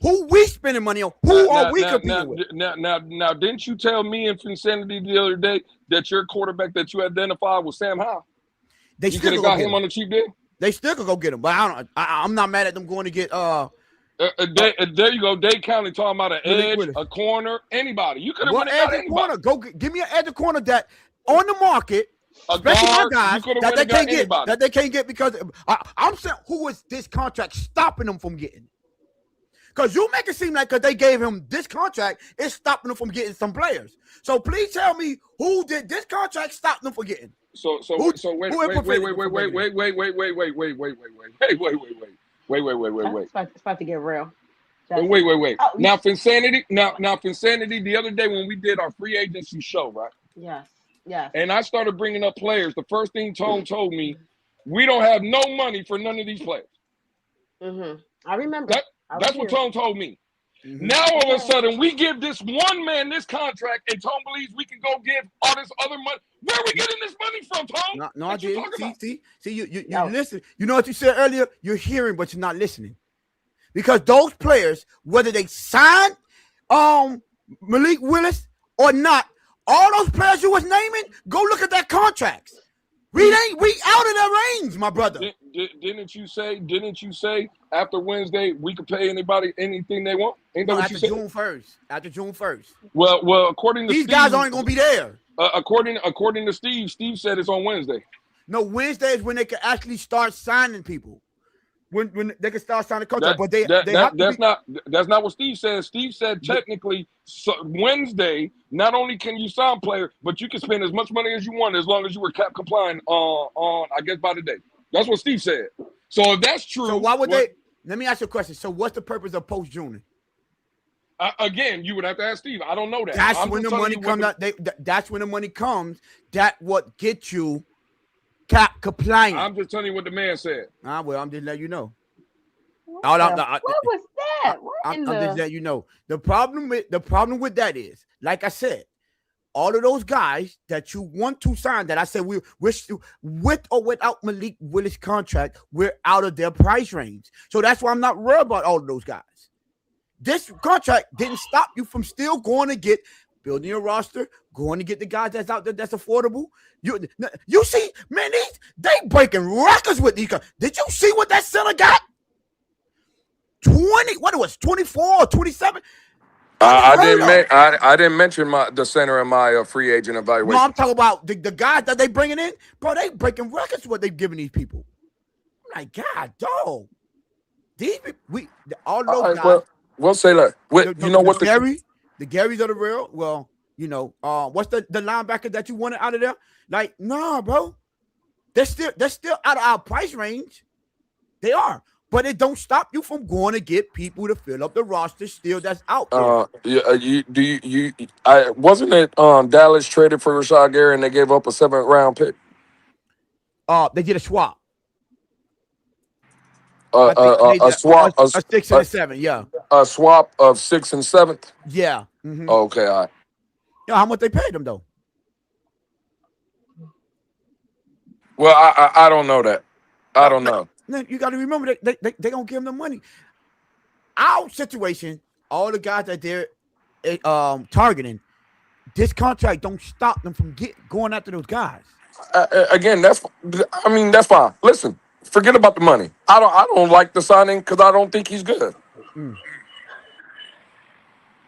Who we spending money on? Who are we competing with? Now, didn't you tell me in Insanity the other day that your quarterback that you identified was Sam Howell? You could have got him on the cheap deal? They still could go get him, but I'm not mad at them going to get there you go. Dade County talking about an edge, a corner, anybody. You could have went and got anybody. Corner. Go give me an edge corner that on the market, especially my guys that they can't get. That they can't get because I'm saying who is this contract stopping them from getting? Because you make it seem like because they gave him this contract, it's stopping them from getting some players. So please tell me who did this contract stop them from getting? So wait. It's about to get real. Wait. Oh, now for Insanity, the other day when we did our free agency show, right? Yes. And I started bringing up players. The first thing Tone told me, we don't have no money for none of these players. Mm-hmm. I remember. That's what Tone told me. Mm-hmm. Now all of a sudden we give this one man this contract, and Tone believes we can go give all this other money. Where are we getting this money from, Tone? No, I did. See, you listen. You know what you said earlier? You're hearing, but you're not listening. Because those players, whether they signed Malik Willis or not, all those players you was naming, go look at their contracts. We out of their range, my brother. Didn't you say after Wednesday we could pay anybody anything they want? Ain't that what you said? After June 1st. Well, according to these Steve, guys aren't gonna be there. According to Steve said it's on Wednesday. No, Wednesday is when they can actually start signing people. When they can start signing contracts, but that's not what Steve said. Steve said technically Wednesday, not only can you sign players, but you can spend as much money as you want as long as you were cap compliant on I guess by the day. That's what Steve said. So if that's true, so why would they? Let me ask you a question. So what's the purpose of post June? Again, you would have to ask Steve. I don't know that. That's when the money comes. That's when the money comes. That what gets you cap compliant. I'm just telling you what the man said. Well, I'm just letting you know. What was that? I'm just letting you know. The problem with that is, like I said, all of those guys that you want to sign, that I said we're with or without Malik Willis contract, we're out of their price range. So that's why I'm not worried about all of those guys. This contract didn't stop you from still going to get building your roster, going to get the guys that's out there that's affordable. You see, man, they breaking records with these guys. Did you see what that center got? 24 or 27? I didn't mention the center in my free agent evaluation. No, I'm talking about the guys that they bringing in. Bro, they breaking records what they giving these people. I'm like, God, dog. all All those right, guys. we'll say that. You know what? The Garys are the real. Well, what's the linebacker that you wanted out of there? Like, nah, bro. They're still out of our price range. They are. But it don't stop you from going to get people to fill up the roster still that's out there. Wasn't it Dallas traded for Rashad Gary and they gave up a 7th round pick? They did a swap. A swap, a 6 and a 7, yeah. A swap of 6th and 7th. Yeah. Mm-hmm. Okay, all right. How much they paid them though? Well, I don't know that. I don't know. You got to remember they don't give them the money. Our situation, all the guys that they're targeting, this contract don't stop them from going after those guys. Again, that's fine. Listen, forget about the money. I don't like the signing because I don't think he's good.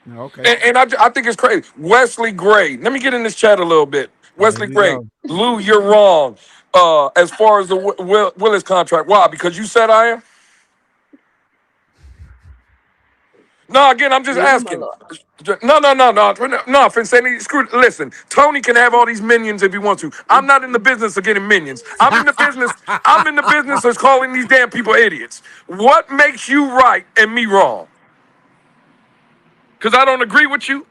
Okay. And I think it's crazy. Wesley Gray. Let me get in this chat a little bit. Wesley Gray. Lou, you're wrong. As far as the Willis contract. Why? Because you said I am? No, again, I'm just asking. No, Finsanity, screw it. Listen, Tony can have all these minions if he wants to. I'm not in the business of getting minions. I'm in the business of calling these damn people idiots. What makes you right and me wrong? Because I don't agree with you?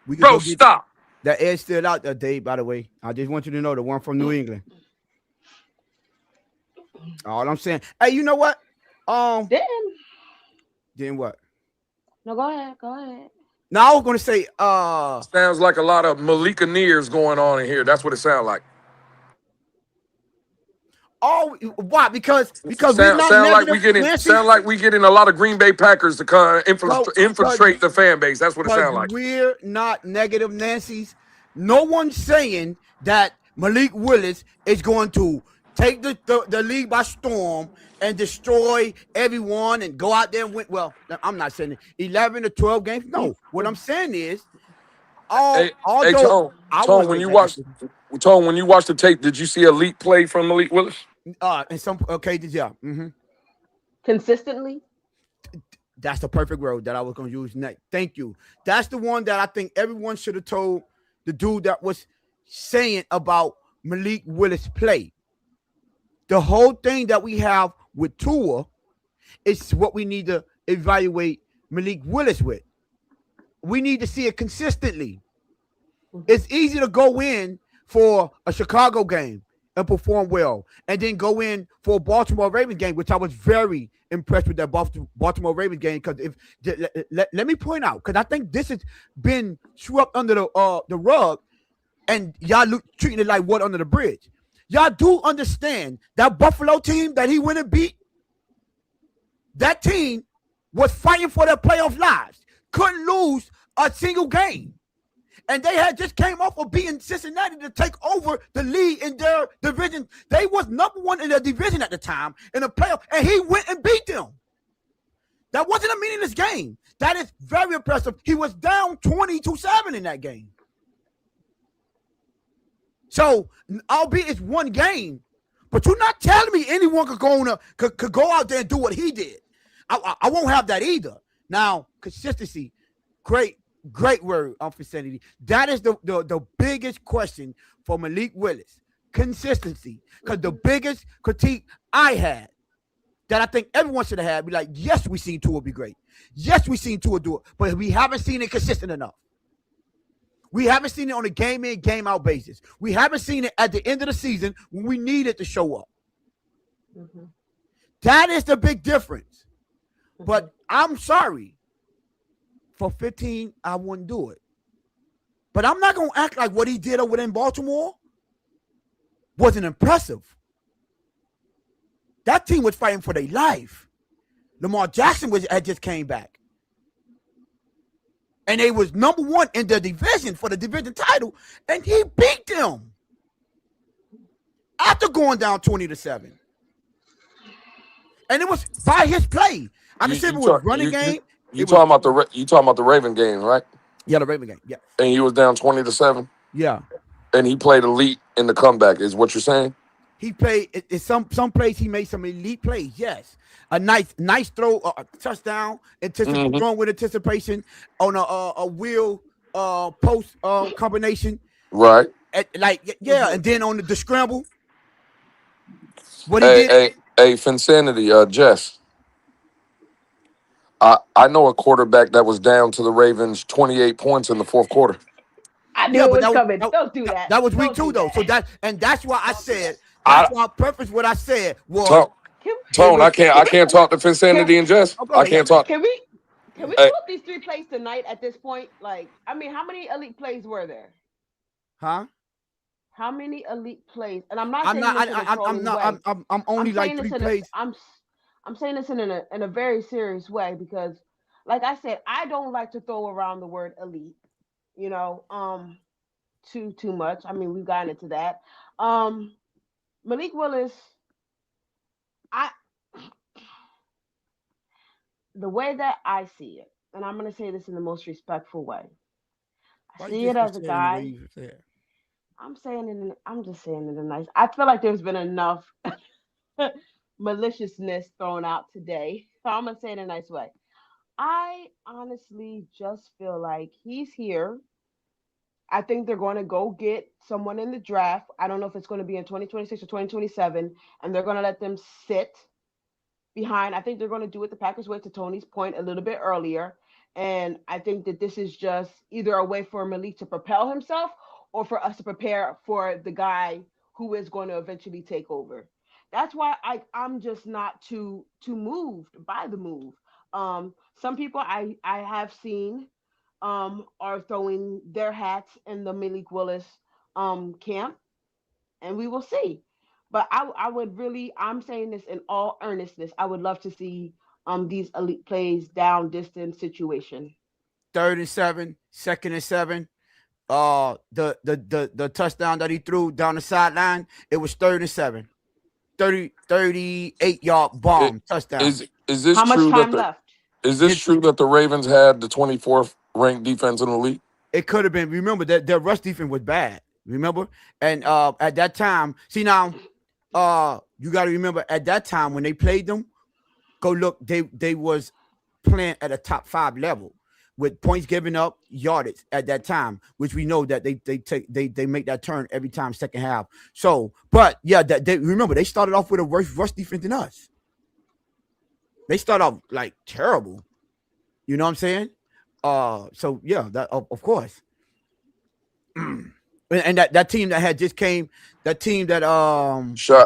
Bro, stop. That Ed's still out there, Dave, by the way. I just want you to know the one from New England. All I'm saying. Hey, you know what? Then what? No, go ahead. No, I was gonna say sounds like a lot of Malikaneers going on in here. That's what it sounds like. Oh, why? Because sound like we getting a lot of Green Bay Packers to come infiltrate the fan base. That's what it sounds like. We're not negative Nancy's. No one's saying that Malik Willis is going to take the league by storm and destroy everyone and go out there and win. Well, I'm not saying it. 11 to 12 games. No, what I'm saying is, Tone, when you watch the tape, did you see a leak play from Malik Willis? In some occasions, yeah. Mm-hmm. Consistently? That's the perfect word that I was going to use next. Thank you. That's the one that I think everyone should have told the dude that was saying about Malik Willis' play. The whole thing that we have with Tua is what we need to evaluate Malik Willis with. We need to see it consistently. It's easy to go in for a Chicago game and perform well, and then go in for a Baltimore Ravens game, which I was very impressed with that Baltimore Ravens game. Because let me point out, because I think this has been swept under the rug, and y'all treating it like water under the bridge. Y'all do understand that Buffalo team that he went and beat? That team was fighting for their playoff lives. Couldn't lose a single game. And they had just came off of beating Cincinnati to take over the lead in their division. They was number one in their division at the time in the playoff, and he went and beat them. That wasn't a meaningless game. That is very impressive. He was down 20-7 in that game. So, albeit it's one game, but you're not telling me anyone could go out there and do what he did. I won't have that either. Now, consistency, great word on vicinity. That is the biggest question for Malik Willis. Consistency. Because the biggest critique I had that I think everyone should have had, be like, yes, we seen Tua be great. Yes, we seen Tua do it, but we haven't seen it consistent enough. We haven't seen it on a game in, game out basis. We haven't seen it at the end of the season when we need it to show up. Mm-hmm. That is the big difference. Mm-hmm. But I'm sorry. For 15, I wouldn't do it. But I'm not going to act like what he did over in Baltimore wasn't impressive. That team was fighting for their life. Lamar Jackson had just came back. And they was number one in the division for the division title, and he beat them after going down 20-7. And it was by his play. I can say it was running game. You talking about the Raven game, right? Yeah, the Raven game. Yeah. And he was down 20-7. Yeah. And he played elite in the comeback. Is what you're saying? He played some plays. He made some elite plays. Yes, a nice throw, a touchdown, Hmm. throwing with anticipation on a wheel post combination. Right. Yeah, and then on the scramble, what he Hey, did. hey, hey, Finsanity, Jess. I know a quarterback that was down to the Ravens 28 points in the fourth quarter. I knew Yeah, it but was coming. Don't do that. that was week Don't two do though. So that. that's why I Don't do that. said that's I why I prefaced what I said was Tone, Can, it Tone, was. can I we can't talk to can Finsanity and Jess. Oh, go I ahead. can't talk. can we can we Hey, pull up these three plays tonight at this point? Like, I mean, how many elite plays were there? Huh? How many elite plays? And I'm not I'm saying not. this in a I'm trolling not. way. I'm I'm only like saying this three in a plays. I'm saying this in a very serious way because, like I said, I don't like to throw around the word elite. You know, too much. I mean, we've gotten into that. Um, Malik Willis, I the way that I see it, and I'm gonna say this in the most respectful way. I Why you see it just be as a saying the way guy. you said? I'm just saying it in nice. I feel like there's been enough maliciousness thrown out today. So I'm gonna say it in a nice way. I honestly just feel like he's here. I think they're going to go get someone in the draft. I don't know if it's going to be in 2026 or 2027, and they're going to let them sit behind. I think they're going to do what the Packers went to Tony's point a little bit earlier. And I think that this is just either a way for Malik to propel himself or for us to prepare for the guy who is going to eventually take over. That's why I'm just not too moved by the move. Some people I have seen are throwing their hats in the Malik Willis camp, and we will see. But I would really, I'm saying this in all earnestness. I would love to see these elite plays down distance situation. 3rd and 7, 2nd and 7. The touchdown that he threw down the sideline. It was 3rd and 7. 38-yard it, bomb touchdown. is this How much true that time the left? is this It true that the Ravens had the 24th ranked defense in the league? it could have been. Remember that their rush defense was bad. Remember, and at that time, see now, you got to remember at that time when they played them. Go look. They was playing at a top 5 level with points given up, yardage at that time, which we know that they make that turn every time second half. So, but yeah, that they remember they started off with a worse rush defense than us. They start off like terrible. You know what I'm saying? So yeah, that of course. And that team that had just came, that team that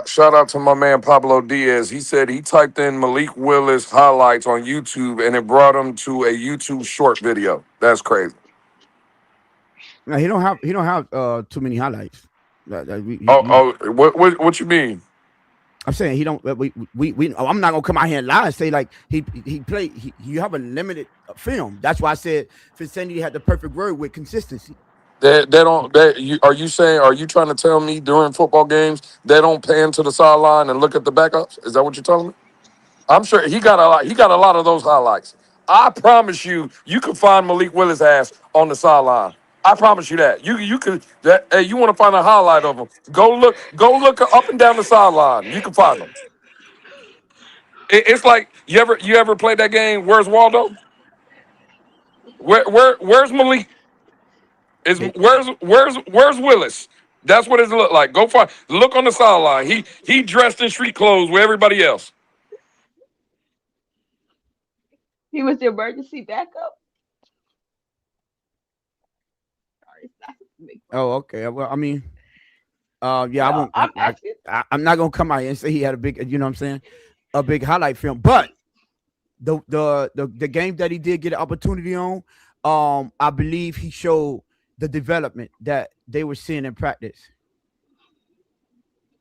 Shout out to my man Pablo Diaz. He said he typed in Malik Willis highlights on YouTube and it brought him to a YouTube short video. That's crazy. no, he don't have too many highlights. That Oh, oh, what you mean? I'm saying he don't. I'm not gonna come out here and lie and say like he played. You have a limited film. That's why I said Vicinity had the perfect word with consistency. They don't. Are you saying? Are you trying to tell me during football games they don't pan to the sideline and look at the backups? Is that what you're telling me? I'm sure he got a lot. He got a lot of those highlights. I promise you, you can find Malik Willis' ass on the sideline. I promise you that. You could. Hey, you want to find a highlight of him? Go look up and down the sideline. You can find them. It's like you ever played that game? Where's Waldo? Where's Malik? Is And where's Willis? That's what it look like. Go find. Look on the sideline. He dressed in street clothes with everybody else. He was the emergency backup. Sorry, stop. Make fun. oh, okay. Well, I mean, yeah, I No, won't. I'm asking. I'm not gonna come out here and say he had a big, you know what I'm saying, a big highlight film. But the game that he did get an opportunity on, I believe he showed the development that they were seeing in practice.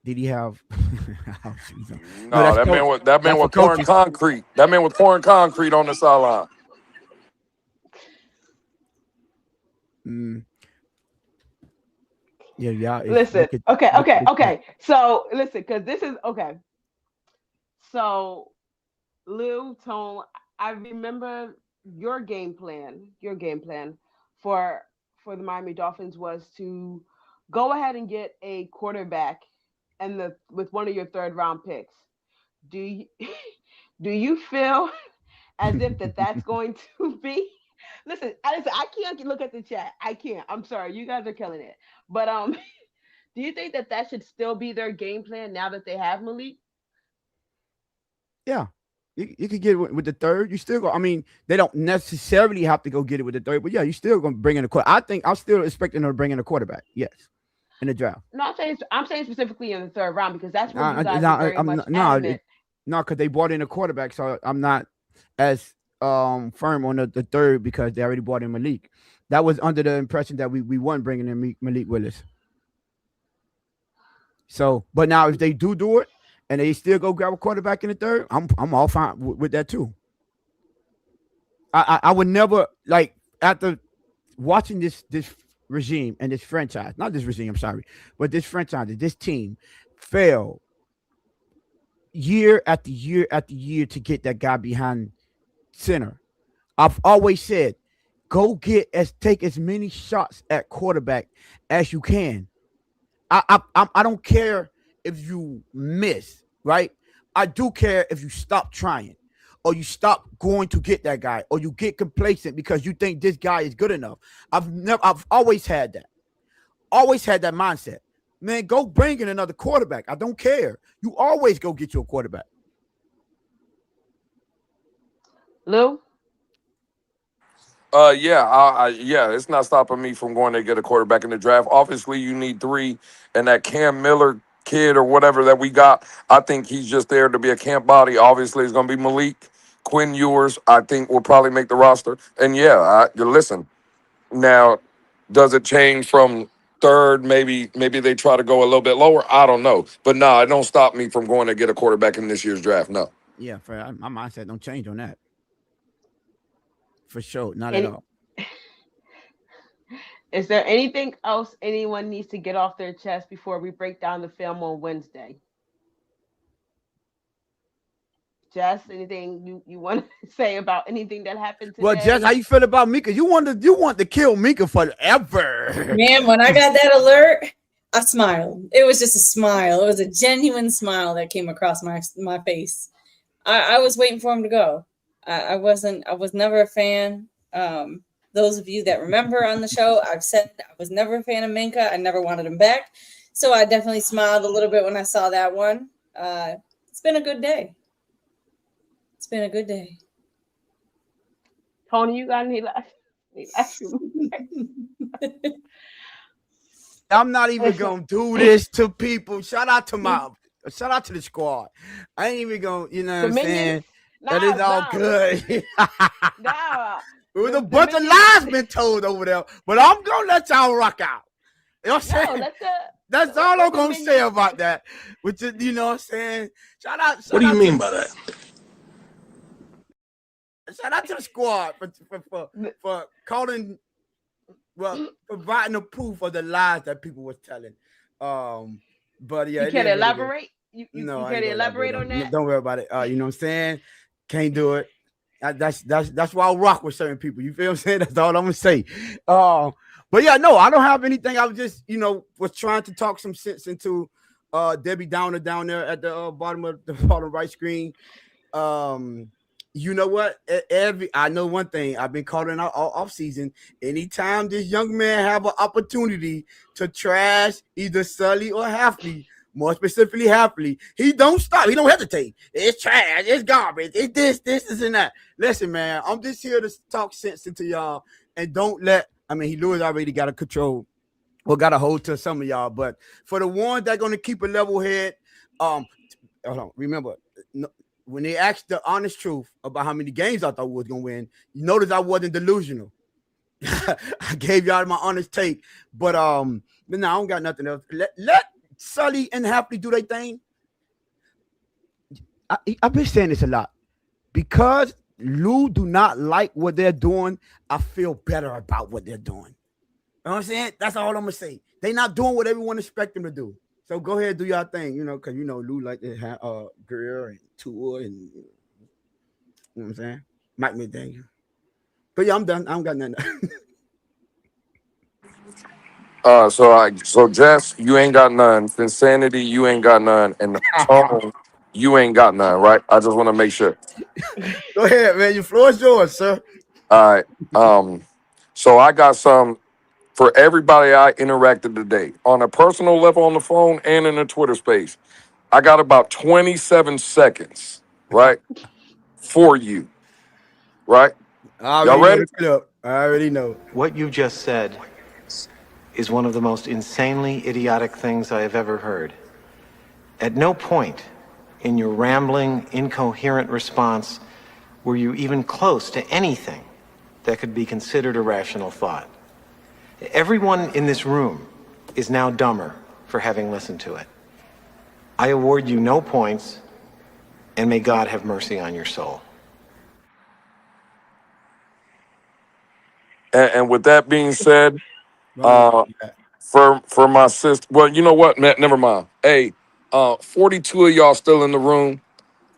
Did he have? Oh, no, No, that's that man coach. was that man That's for was pouring coaches. concrete. That man was pouring concrete on the sideline. Mm, yeah, yeah. If Listen. Okay. So listen, because this is okay. So Lil Tone, I remember your game plan for the Miami Dolphins was to go ahead and get a quarterback and the with one of your third round picks. Do you do you feel as if that's going to be? Listen, I can't look at the chat. I can't. I'm sorry. You guys are killing it. But do you think that should still be their game plan now that they have Malik? Yeah. You could get it with the third. You still go. I mean, they don't necessarily have to go get it with the third, but yeah, you still going to bring in a quarterback. I think I'm still expecting them to bring in a quarterback. Yes, in the draft. No, I'm saying specifically in the third round because that's where you guys are very much adamant. No, because they brought in a quarterback, so I'm not as firm on the third because they already brought in Malik. That was under the impression that we weren't bringing in Malik Willis. So, but now if they do it and they still go grab a quarterback in the third, I'm all fine with that too. I would never, like, after watching this regime and this franchise, not this regime, I'm sorry, but this franchise, this team fail year after year after year to get that guy behind center. I've always said, take as many shots at quarterback as you can. I don't care if you miss, right? I do care if you stop trying, or you stop going to get that guy, or you get complacent because you think this guy is good enough. I've always had that mindset. Man, go bring in another quarterback. I don't care. You always go get you a quarterback. Lou? Yeah, it's not stopping me from going to get a quarterback in the draft. Obviously, you need three, and that Cam Miller kid or whatever that we got, I think he's just there to be a camp body. Obviously, it's going to be Malik. Quinn Ewers, I think, will probably make the roster. And yeah, listen, now, does it change from third? Maybe they try to go a little bit lower. I don't know. But no, it don't stop me from going to get a quarterback in this year's draft. No. Yeah, my mindset don't change on that. For sure, not at all. Is there anything else anyone needs to get off their chest before we break down the film on Wednesday? Jess, anything you want to say about anything that happened today? Well, Jess, how you feel about Minkah? You want to kill Minkah forever. Man, when I got that alert, I smiled. It was just a smile. It was a genuine smile that came across my face. I was waiting for him to go. I was never a fan. Those of you that remember on the show, I've said I was never a fan of Minkah. I never wanted him back. So I definitely smiled a little bit when I saw that one. It's been a good day. It's been a good day. Tony, you got any last? I'm not even gonna do this to people. Shout out to the squad. I ain't even gonna, you know what I'm saying? That is all good. It was a bunch of lies been told over there, but I'm gonna let y'all rock out. You know what I'm saying? That's all I'm gonna say about that. Which is, you know what I'm saying? Shout out. What do you mean by that? Shout out to the squad for calling, providing the proof of the lies that people was telling. But yeah, you can't elaborate. You can't elaborate on that. Don't worry about it. You know what I'm saying? Can't do it. That's why I rock with certain people. You feel what I'm saying? That's all I'm gonna say. But yeah, no, I don't have anything. I was just, was trying to talk some sense into Debbie Downer down there at the bottom right screen. You know what? I know one thing. I've been calling out all off season. Anytime this young man have an opportunity to trash either Sully or Halfley, more specifically Halfley, he don't stop. He don't hesitate. It's trash. It's garbage. It's this, and that. Listen, man, I'm just here to talk sense into y'all, and don't let. Lewis already got a control or got a hold to some of y'all, but for the ones that gonna keep a level head, hold on. Remember. When they asked the honest truth about how many games I thought we was gonna win, you notice I wasn't delusional. I gave y'all my honest take, but no, I don't got nothing else. Let Sully and Halfley do their thing. I've been saying this a lot because Lou do not like what they're doing. I feel better about what they're doing. You know what I'm saying? That's all I'm gonna say. They not doing what everyone expect them to do. So go ahead, do your thing, because Lou like to have Greer and Tua and you know what I'm saying? Mike McDaniel. But yeah, I'm done. I don't got nothing. So Jess, you ain't got none. Insanity, you ain't got none, and Tone, you ain't got none, right? I just want to make sure. Go ahead, man. Your floor is yours, sir. All right. So I got some for everybody I interacted today on a personal level on the phone and in the Twitter space. I got about 27 seconds, right, for you, right? I Y'all already know ready? the clip. I already know. What you just said is one of the most insanely idiotic things I have ever heard. At no point in your rambling, incoherent response were you even close to anything that could be considered a rational thought. Everyone in this room is now dumber for having listened to it. I award you no points, and may God have mercy on your soul. And with that being said, Wrong. for my sister, well, you know what, Matt? Never mind. Hey, 42 of y'all still in the room.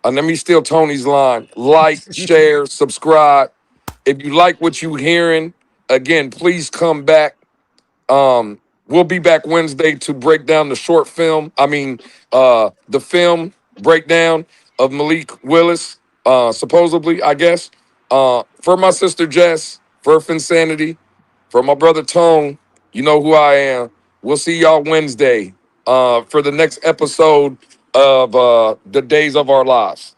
Let me steal Tony's line. Like, share, subscribe. If you like what you hearing, again, please come back. We'll be back Wednesday to break down the short film. The film breakdown of Malik Willis, supposedly, I guess. For my sister Jess, for Insanity, for my brother Tone, you know who I am. We'll see y'all Wednesday for the next episode of The Days of Our Lives.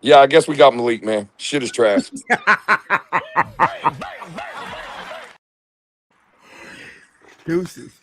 Yeah, I guess we got Malik, man. Shit is trash. Deuces.